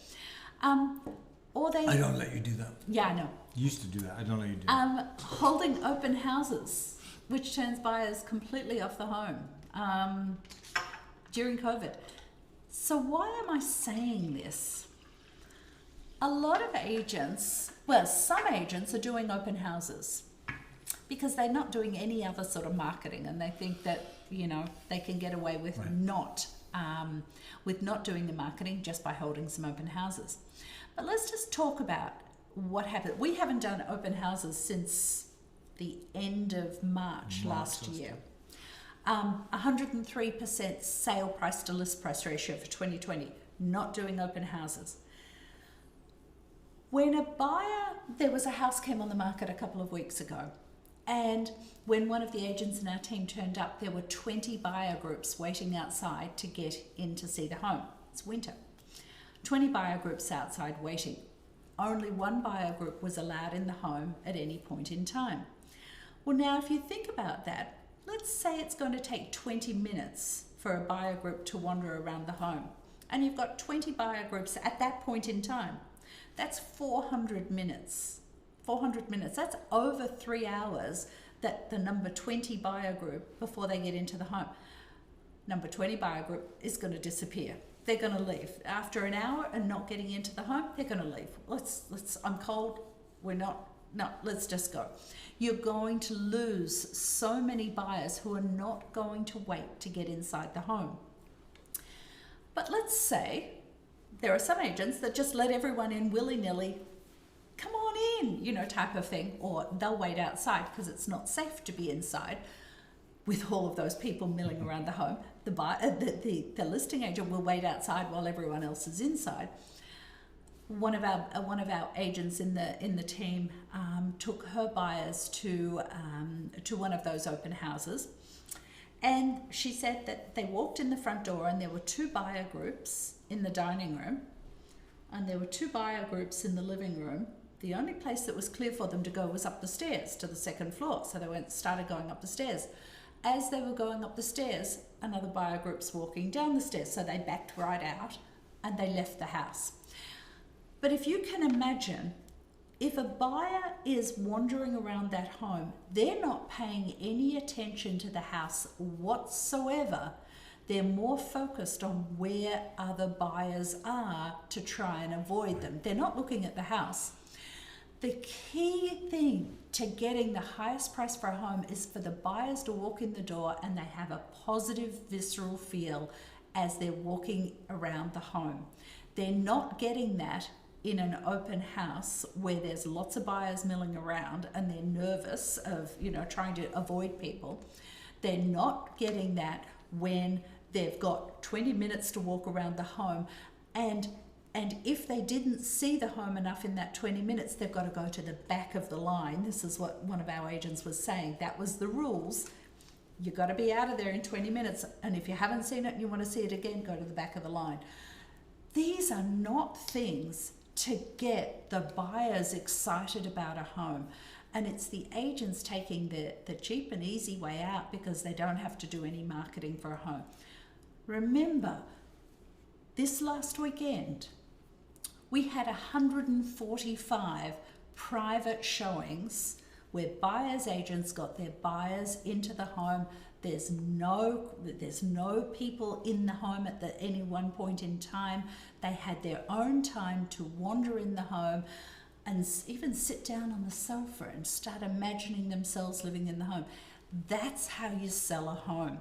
or they. I don't let you do that. Yeah, I know. You used to do that. I don't let you do that. Holding open houses, which turns buyers completely off the home during COVID. So why am I saying this? A lot of agents, well, some agents are doing open houses because they're not doing any other sort of marketing, and they think that, you know, they can get away with not doing the marketing just by holding some open houses. But let's just talk about what happened. We haven't done open houses since the end of March last year. 103% sale price to list price ratio for 2020, not doing open houses. When a buyer, there was a house came on the market a couple of weeks ago, and when one of the agents in our team turned up, there were 20 buyer groups waiting outside to get in to see the home. It's winter. 20 buyer groups outside waiting. Only one buyer group was allowed in the home at any point in time. Well, now if you think about that, let's say it's going to take 20 minutes for a buyer group to wander around the home, and you've got 20 buyer groups at that point in time. That's 400 minutes. 400 minutes, that's over 3 hours that the number 20 buyer group, before they get into the home, number 20 buyer group is going to disappear. They're going to leave. After an hour and not getting into the home, they're going to leave. I'm cold, let's just go. You're going to lose so many buyers who are not going to wait to get inside the home. But let's say there are some agents that just let everyone in willy-nilly, come on in, type of thing, or they'll wait outside because it's not safe to be inside with all of those people milling around the home. The listing agent will wait outside while everyone else is inside. One of our agents in the team took her buyers to one of those open houses, and she said that they walked in the front door and there were 2 buyer groups in the dining room, and there were 2 buyer groups in the living room. The only place that was clear for them to go was up the stairs to the 2nd floor, so they started going up the stairs. As they were going up the stairs, another buyer group's walking down the stairs, so they backed right out and they left the house. But if you can imagine, if a buyer is wandering around that home, they're not paying any attention to the house whatsoever. They're more focused on where other buyers are to try and avoid them. They're not looking at the house. The key thing to getting the highest price for a home is for the buyers to walk in the door and they have a positive, visceral feel as they're walking around the home. They're not getting that in an open house where there's lots of buyers milling around and they're nervous of, trying to avoid people. They're not getting that when they've got 20 minutes to walk around the home, and if they didn't see the home enough in that 20 minutes, they've got to go to the back of the line. This is what one of our agents was saying. That was the rules. You've got to be out of there in 20 minutes, and if you haven't seen it and you want to see it again, go to the back of the line. These are not things to get the buyers excited about a home. And it's the agents taking the cheap and easy way out because they don't have to do any marketing for a home. Remember, this last weekend, we had 145 private showings where buyers agents got their buyers into the home. There's no people in the home at any one point in time. They had their own time to wander in the home. and even sit down on the sofa and start imagining themselves living in the home. That's how you sell a home.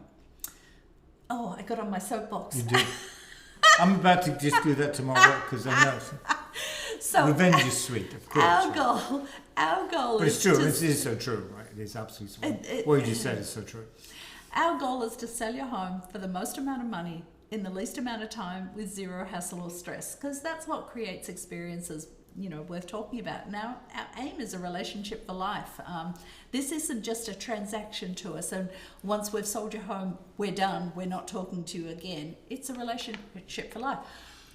Oh, I got on my soapbox. You did. I'm about to just do that tomorrow because I know. So revenge is sweet, of course. Our goal but is it's true. to, It is so true, right? It is absolutely what you just said is so true. Our goal is to sell your home for the most amount of money in the least amount of time with zero hassle or stress, because that's what creates experiences, worth talking about. Now, our aim is a relationship for life. This isn't just a transaction to us, and once we've sold your home, we're done. We're not talking to you again. It's a relationship for life.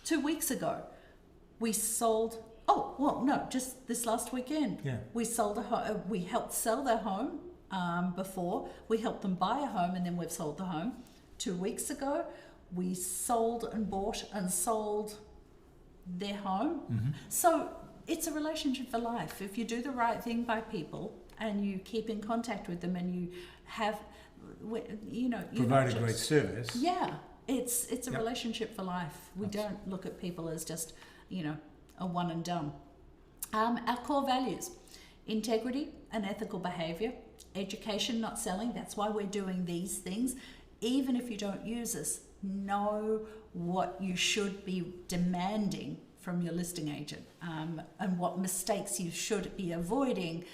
2 weeks ago, we sold. Oh, well, no, just this last weekend. Yeah. We sold a home. We helped sell their home before. We helped them buy a home, and then we've sold the home. 2 weeks ago, we sold and bought and sold their home. Mm-hmm. So it's a relationship for life. If you do the right thing by people and you keep in contact with them and you have, Provide a great service. Yeah, it's a Yep. relationship for life. We don't look at people as just, a one and done. Our core values: integrity and ethical behavior, education, not selling. That's why we're doing these things. Even if you don't use us, know what you should be demanding from your listing agent, and what mistakes you should be avoiding.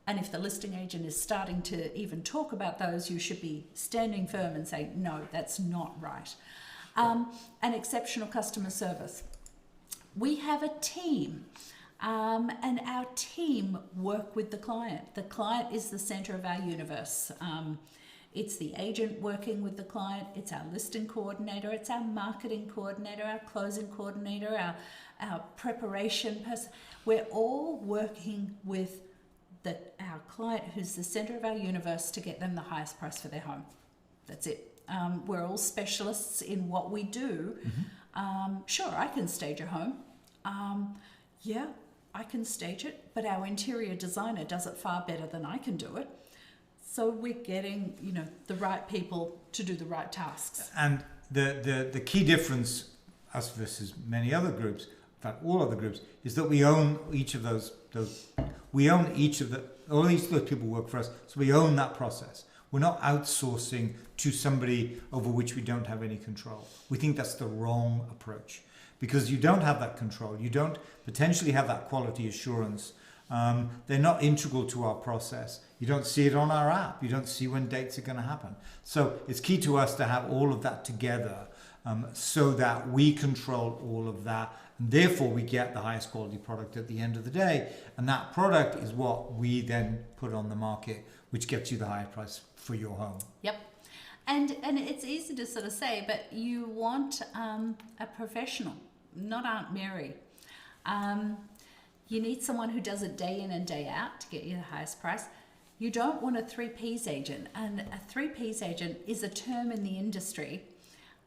And if the listing agent is starting to even talk about those, you should be standing firm and saying, no, that's not right. And exceptional customer service. We have a team, and our team work with the client. The client is the center of our universe. It's the agent working with the client, it's our listing coordinator, it's our marketing coordinator, our closing coordinator, our preparation person. We're all working with our client, who's the center of our universe, to get them the highest price for their home. That's it. We're all specialists in what we do. Mm-hmm. Sure, I can stage a home. Yeah, I can stage it, but our interior designer does it far better than I can do it. So we're getting, the right people to do the right tasks. And the key difference, us versus many other groups, in fact all other groups, is that we own each of those. We own all these people work for us, so we own that process. We're not outsourcing to somebody over which we don't have any control. We think that's the wrong approach, because you don't have that control. You don't potentially have that quality assurance. They're not integral to our process. You don't see it on our app. You don't see when dates are going to happen. So it's key to us to have all of that together, so that we control all of that, and therefore we get the highest quality product at the end of the day. And that product is what we then put on the market, which gets you the highest price for your home. Yep. And it's easy to sort of say, but you want a professional, not Aunt Mary. You need someone who does it day in and day out to get you the highest price. You don't want a 3Ps agent. And a 3Ps agent is a term in the industry.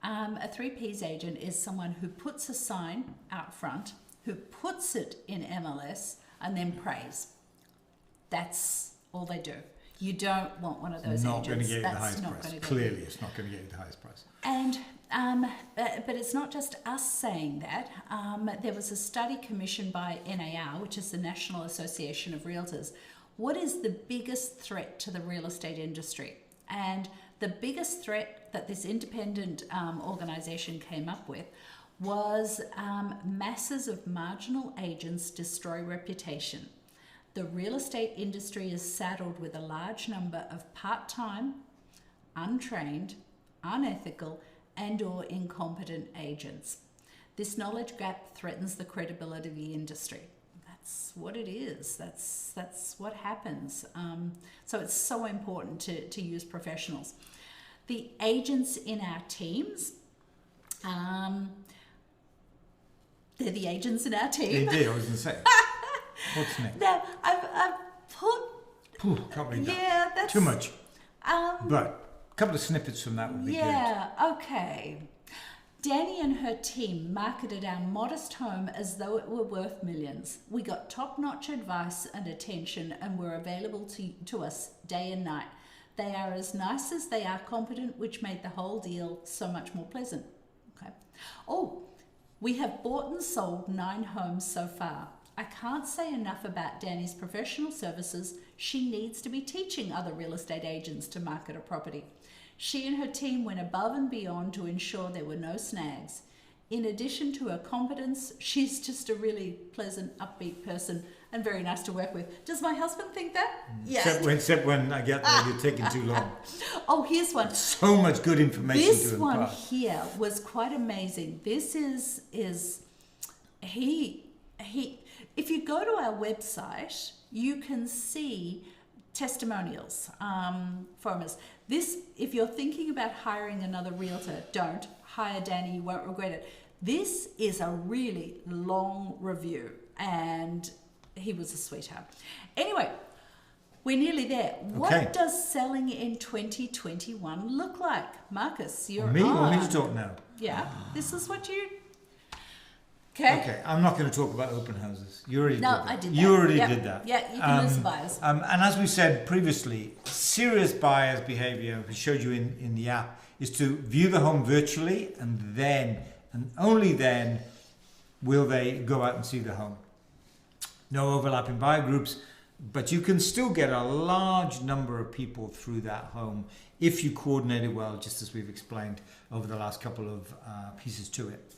A 3Ps agent is someone who puts a sign out front, who puts it in MLS, and then prays. That's all they do. You don't want one of those Not agents. going to get you the That's highest not price. going to Clearly, it's not going to get you the highest price. And but it's not just us saying that. There was a study commissioned by NAR, which is the National Association of Realtors. What is the biggest threat to the real estate industry? And the biggest threat that this independent organisation came up with was masses of marginal agents destroy reputation. The real estate industry is saddled with a large number of part-time, untrained, unethical, and/or incompetent agents. This knowledge gap threatens the credibility of the industry. That's what it is. That's what happens. So it's so important to use professionals. The agents in our teams, they're the agents in our team. Indeed, I was going to say. What's next? Now, I've put... Can't read that. Yeah, that's... Too much. But a couple of snippets from that would be good. Yeah, okay. Danny and her team marketed our modest home as though it were worth millions. We got top-notch advice and attention and were available to us day and night. They are as nice as they are competent, which made the whole deal so much more pleasant. Okay. Oh, we have bought and sold 9 homes so far. I can't say enough about Danny's professional services. She needs to be teaching other real estate agents to market a property. She and her team went above and beyond to ensure there were no snags. In addition to her competence, she's just a really pleasant, upbeat person and very nice to work with. Does my husband think that? Yes. Except when I get there, you're taking too long. Oh, here's one. So much good information to impart. This one here was quite amazing. This is he. If you go to our website, you can see testimonials from us. This, if you're thinking about hiring another realtor, don't hire Danny. You won't regret it. This is a really long review, and he was a sweetheart. Anyway, we're nearly there. Okay. What does selling in 2021 look like? Marcus, you're Me? on. You want me to talk now? Yeah, this is what you... Okay, I'm not going to talk about open houses. You already did that. I did that. You already did that. Yeah, you can lose buyers. And as we said previously, serious buyers' behavior, we showed you in the app, is to view the home virtually, and then, and only then, will they go out and see the home. No overlapping buyer groups, but you can still get a large number of people through that home if you coordinate it well, just as we've explained over the last couple of pieces to it.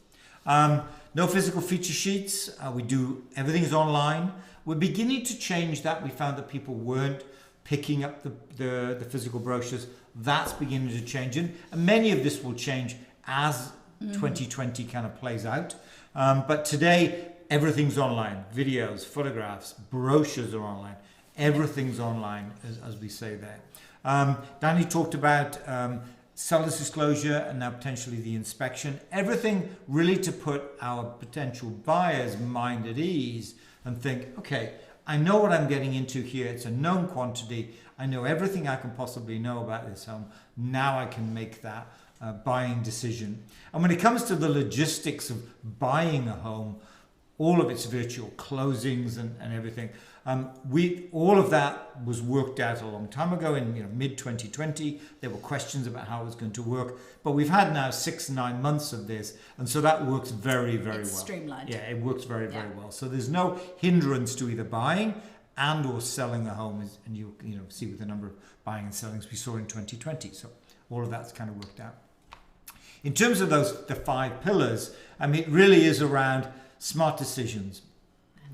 No physical feature sheets. We do, everything's online. We're beginning to change that. We found that people weren't picking up the physical brochures. That's beginning to change. And many of this will change as 2020 kind of plays out. But today, everything's online. Videos, photographs, brochures are online. Everything's online, as we say there. Danny talked about seller's disclosure and now potentially the inspection. Everything really to put our potential buyers' mind at ease and think, okay, I know what I'm getting into here. It's a known quantity. I know everything I can possibly know about this home. Now I can make that buying decision. And when it comes to the logistics of buying a home, all of its virtual closings and everything. All of that was worked out a long time ago in mid 2020. There were questions about how it was going to work, but we've had now 6-9 months of this, and so that works very, very well. Streamlined. Yeah, it works very, very well. So there's no hindrance to either buying and or selling a home, and you see with the number of buying and sellings we saw in 2020. So all of that's kind of worked out. In terms of the 5 pillars, it really is around smart decisions.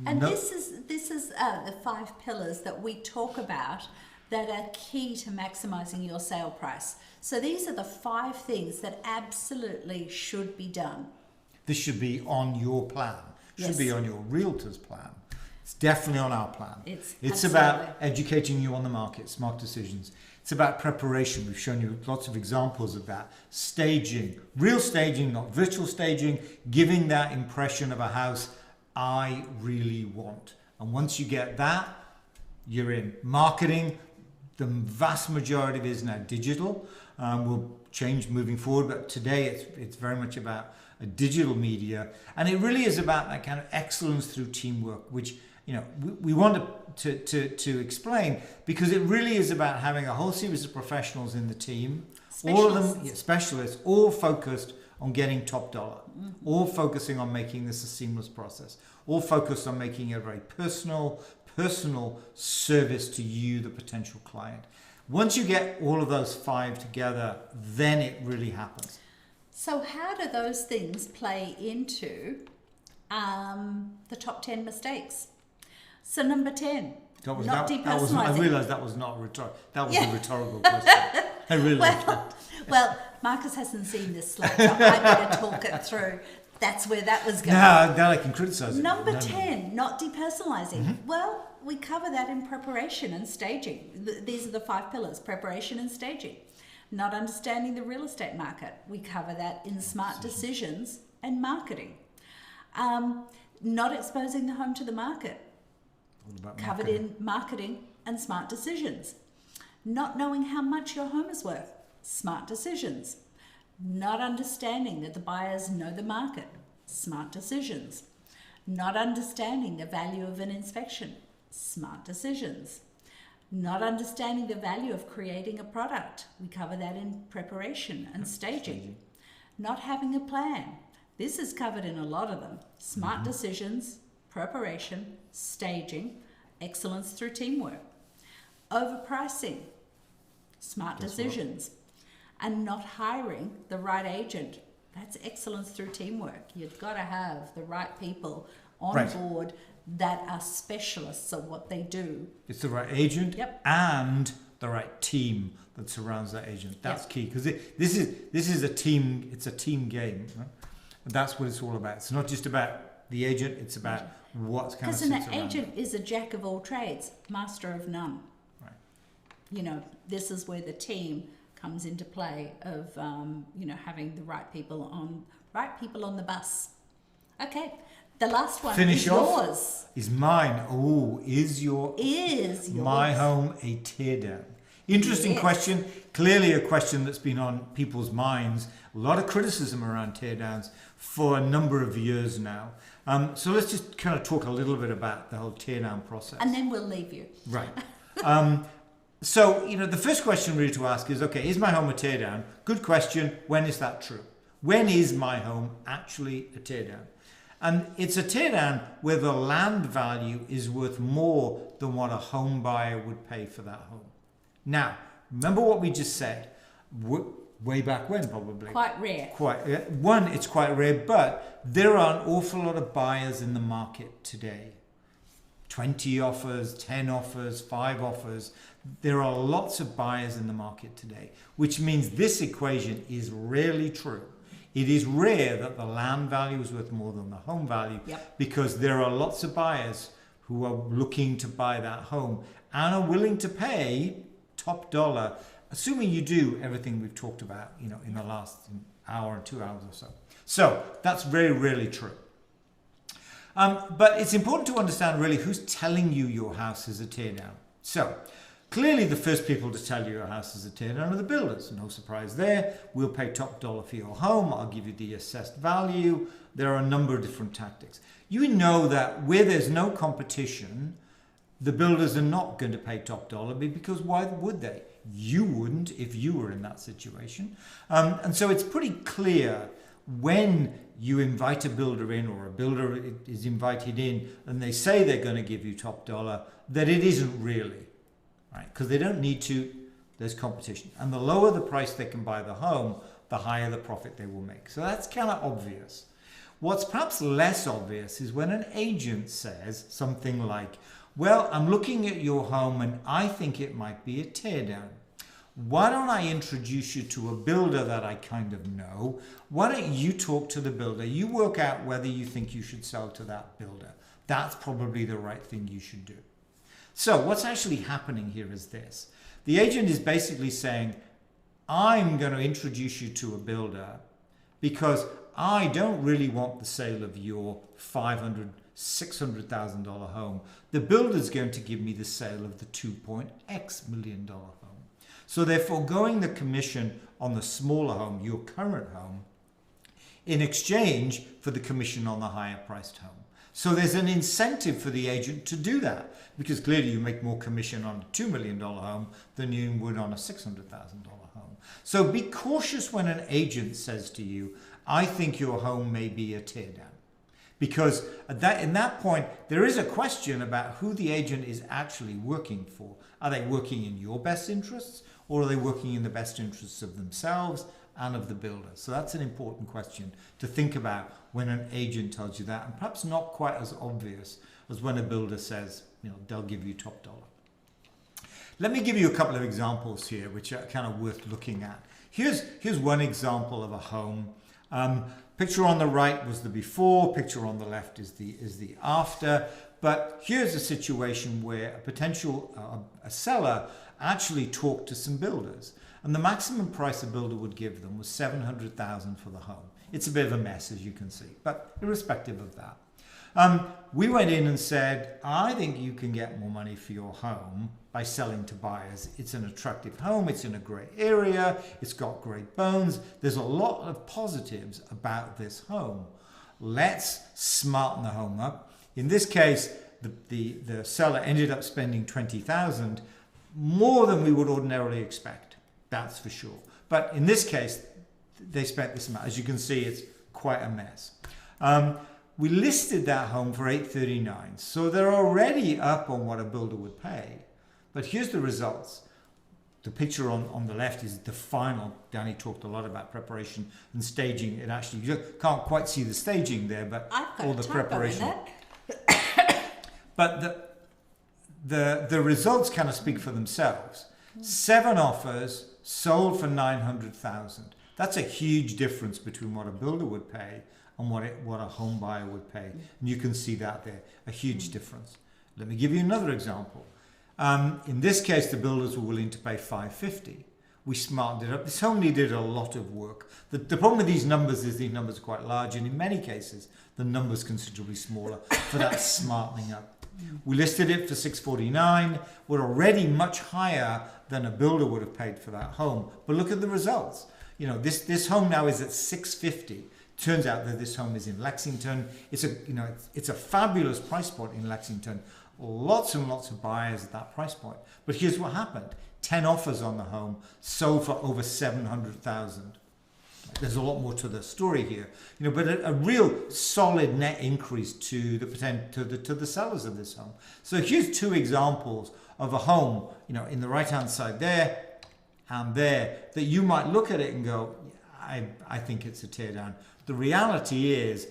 And this is the 5 pillars that we talk about that are key to maximizing your sale price. So these are the 5 things that absolutely should be done. This should be on your plan. Should Yes. be on your realtor's plan. It's definitely on our plan. It's about educating you on the market, smart decisions. It's about preparation. We've shown you lots of examples of that. Staging, real staging, not virtual staging, giving that impression of a house I really want. And once you get that, you're in. Marketing, the vast majority of it is now digital. Will change moving forward, but today it's very much about a digital media. And it really is about that kind of excellence through teamwork, which we want to explain, because it really is about having a whole series of professionals in the team, all of them specialists, all focused on getting top dollar, all focusing on making this a seamless process, all focused on making it a very personal service to you, the potential client. Once you get all of those 5 together, then it really happens. So how do those things play into the top 10 mistakes? So number 10, not de-personalizing. I realised that was not rhetorical. That was a rhetorical question. I realised that. Well, Marcus hasn't seen this slide, so I better talk it through. That's where that was going. No, then I can criticise it. Number 10, not de-personalizing. Well, we cover that in preparation and staging. These are the 5 pillars: preparation and staging. Not understanding the real estate market. We cover that in smart decisions and marketing. Not exposing the home to the market. Covered in marketing and smart decisions. Not knowing how much your home is worth. Smart decisions. Not understanding that the buyers know the market. Smart decisions. Not understanding the value of an inspection. Smart decisions. Not understanding the value of creating a product. We cover that in preparation and staging. Not having a plan. This is covered in a lot of them. Smart decisions, preparation, staging, excellence through teamwork. Overpricing, smart decisions, and not hiring the right agent. That's excellence through teamwork. You've got to have the right people on board that are specialists at what they do. It's the right agent and the right team that surrounds that agent. That's key, because this is a team. It's a team game. Right? And that's what it's all about. It's not just about the agent. It's about what's kind of sits around. Because an agent is a jack of all trades, master of none. Right. You know, this is where the team comes into play of having the right people on the bus. Okay, the last one is yours. Is mine. Oh, is yours my home a teardown? Interesting question. Clearly a question that's been on people's minds. A lot of criticism around teardowns for a number of years now. So let's just kind of talk a little bit about the whole teardown process. And then we'll leave you. Right. So, the first question really to ask is, okay, is my home a teardown? Good question. When is that true? When is my home actually a teardown? And it's a teardown where the land value is worth more than what a home buyer would pay for that home. Now, remember what we just said, way back when probably. Quite rare. It's quite rare, but there are an awful lot of buyers in the market today. 20 offers, 10 offers, 5 offers. There are lots of buyers in the market today, which means this equation is rarely true. It is rare that the land value is worth more than the home value because there are lots of buyers who are looking to buy that home and are willing to pay top dollar, assuming you do everything we've talked about, in the last hour or 2 hours or so. So that's very rarely true. But it's important to understand really who's telling you your house is a teardown. So clearly the first people to tell you your house is a teardown are the builders. No surprise there. We'll pay top dollar for your home. I'll give you the assessed value. There are a number of different tactics. You know that where there's no competition, the builders are not going to pay top dollar because why would they? You wouldn't if you were in that situation. And so it's pretty clear when you invite a builder in or a builder is invited in and they say they're going to give you top dollar, that it isn't really, right? Because they don't need to, there's competition. And the lower the price they can buy the home, the higher the profit they will make. So that's kind of obvious. What's perhaps less obvious is when an agent says something like, well, I'm looking at your home and I think it might be a teardown. Why don't I introduce you to a builder that I kind of know? Why don't you talk to the builder? You work out whether you think you should sell to that builder. That's probably the right thing you should do. So what's actually happening here is this. The agent is basically saying, I'm going to introduce you to a builder because I don't really want the sale of your $500,000, $600,000 home. The builder's going to give me the sale of the $2.x million home. So they're foregoing the commission on the smaller home, your current home, in exchange for the commission on the higher priced home. So there's an incentive for the agent to do that because clearly you make more commission on a $2 million home than you would on a $600,000 home. So be cautious when an agent says to you, I think your home may be a teardown. Because in that point, there is a question about who the agent is actually working for. Are they working in your best interests or are they working in the best interests of themselves and of the builder? So that's an important question to think about when an agent tells you that, and perhaps not quite as obvious as when a builder says, they'll give you top dollar. Let me give you a couple of examples here which are kind of worth looking at. Here's one example of a home. Picture on the right was the before, picture on the left is the after. But here's a situation where a potential a seller actually talked to some builders, and the maximum price a builder would give them was $700,000 for the home. It's a bit of a mess, as you can see, but irrespective of that, we went in and said, I think you can get more money for your home by selling to buyers. It's an attractive home. It's in a great area. It's got great bones. There's a lot of positives about this home. Let's smarten the home up. In this case, the seller ended up spending $20,000, more than we would ordinarily expect. That's for sure. But in this case, they spent this amount. As you can see, it's quite a mess. we listed that home for $839. So they're already up on what a builder would pay. But here's the results. The picture on the left is the final. Danny talked a lot about preparation and staging. It actually, you can't quite see the staging there, but all the preparation. But the results kind of speak for themselves. 7 offers sold for $900,000. That's a huge difference between what a builder would pay and what a home buyer would pay. And you can see that there, a huge difference. Let me give you another example. In this case, the builders were willing to pay $550. We smartened it up. This home needed a lot of work. The problem with these numbers is these numbers are quite large, and in many cases, the numbers considerably smaller for that smartening up. We listed it for $649. We're already much higher than a builder would have paid for that home. But look at the results. You know, this home now is at $650. Turns out that this home is in Lexington. It's a fabulous price point in Lexington. Lots and lots of buyers at that price point. But here's what happened. 10 offers on the home, sold for over $700,000. There's a lot more to the story here, but a real solid net increase to the sellers of this home. So here's 2 examples of a home, in the right-hand side there and there, that you might look at it and go, I think it's a teardown. The reality is,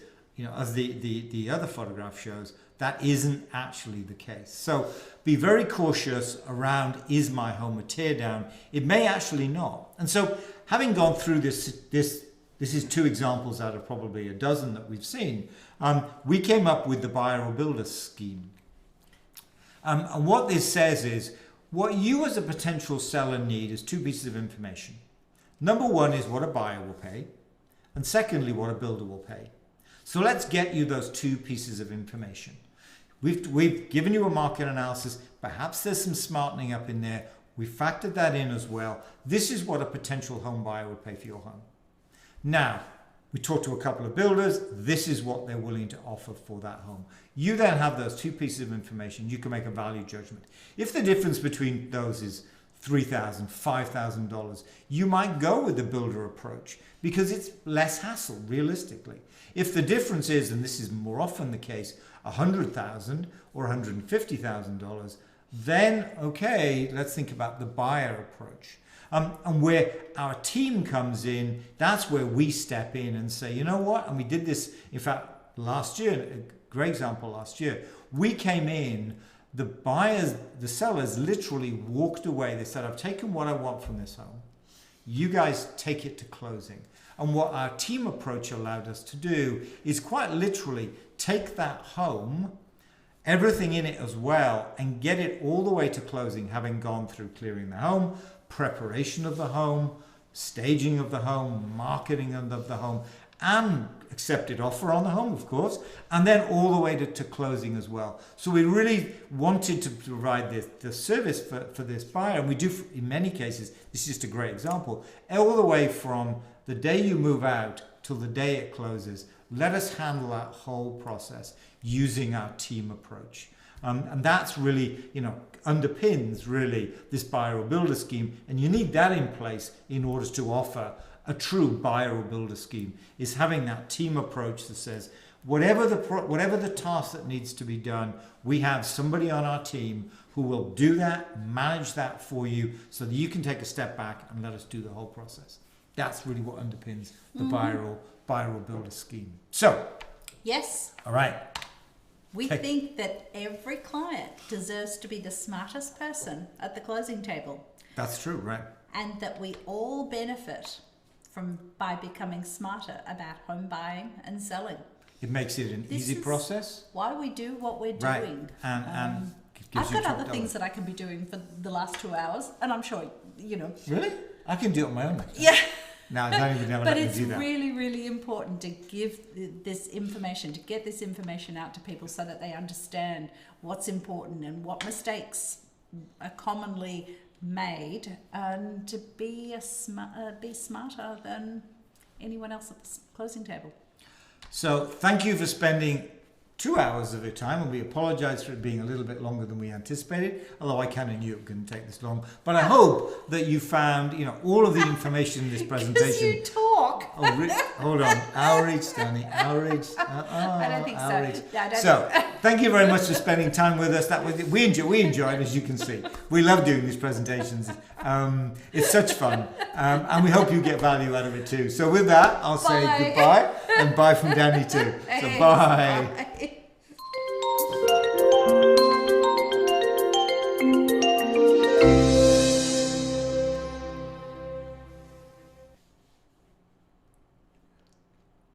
as the other photograph shows, that isn't actually the case. So be very cautious around, is my home a teardown? It may actually not. And so having gone through this is 2 examples out of probably a dozen that we've seen. We came up with the buyer or builder scheme. And what this says is, what you as a potential seller need is 2 pieces of information. Number 1 is what a buyer will pay. And secondly, what a builder will pay. So let's get you those 2 pieces of information. We've given you a market analysis. Perhaps there's some smartening up in there. We factored that in as well. This is what a potential home buyer would pay for your home. Now, we talked to a couple of builders. This is what they're willing to offer for that home. You then have those 2 pieces of information. You can make a value judgment. If the difference between those is $3,000, $5,000, you might go with the builder approach because it's less hassle, realistically. If the difference is, and this is more often the case, $100,000 or $150,000, then okay, let's think about the buyer approach. And where our team comes in, that's where we step in and say, you know what? And we did this, in fact, last year, a great example last year. We came in, the sellers literally walked away. They said, I've taken what I want from this home. You guys take it to closing. And what our team approach allowed us to do is quite literally take that home, everything in it as well, and get it all the way to closing, having gone through clearing the home, preparation of the home, staging of the home, marketing of the home, and accepted offer on the home, of course, and then all the way to closing as well. So we really wanted to provide the service for this buyer, and we do in many cases. This is just a great example. All the way from the day you move out till the day it closes, let us handle that whole process using our team approach. And that's really, underpins really this buyer or builder scheme. And you need that in place in order to offer a true buyer or builder scheme, is having that team approach that says, whatever the task that needs to be done, we have somebody on our team who will do that, manage that for you, so that you can take a step back and let us do the whole process. That's really what underpins the buyer or builder scheme. So, yes. All right. We think that every client deserves to be the smartest person at the closing table. That's true, right? And that we all benefit by becoming smarter about home buying and selling. It makes it an easy process. Why we do what we're right. doing. And I've got other things that I can be doing for the last 2 hours, and I'm sure, Really? I can do it on my own. Yeah. No, don't even But let it's me do that. really, really important to give this information, to get this information out to people so that they understand what's important and what mistakes are commonly made, and to be smarter than anyone else at the closing table. So thank you for spending 2 hours of your time, and we apologize for it being a little bit longer than we anticipated, although I kind of knew it was going to take this long. But I hope that you found, all of the information in this presentation. Because you talk. Hold on. Outreach, Danny. Outreach. I don't think outreach. so. No, I don't So, think thank you very much for spending time with us. We enjoy it, as you can see. We love doing these presentations. It's such fun, and we hope you get value out of it too. So, with that, I'll say goodbye and bye from Danny too. So, bye. Bye.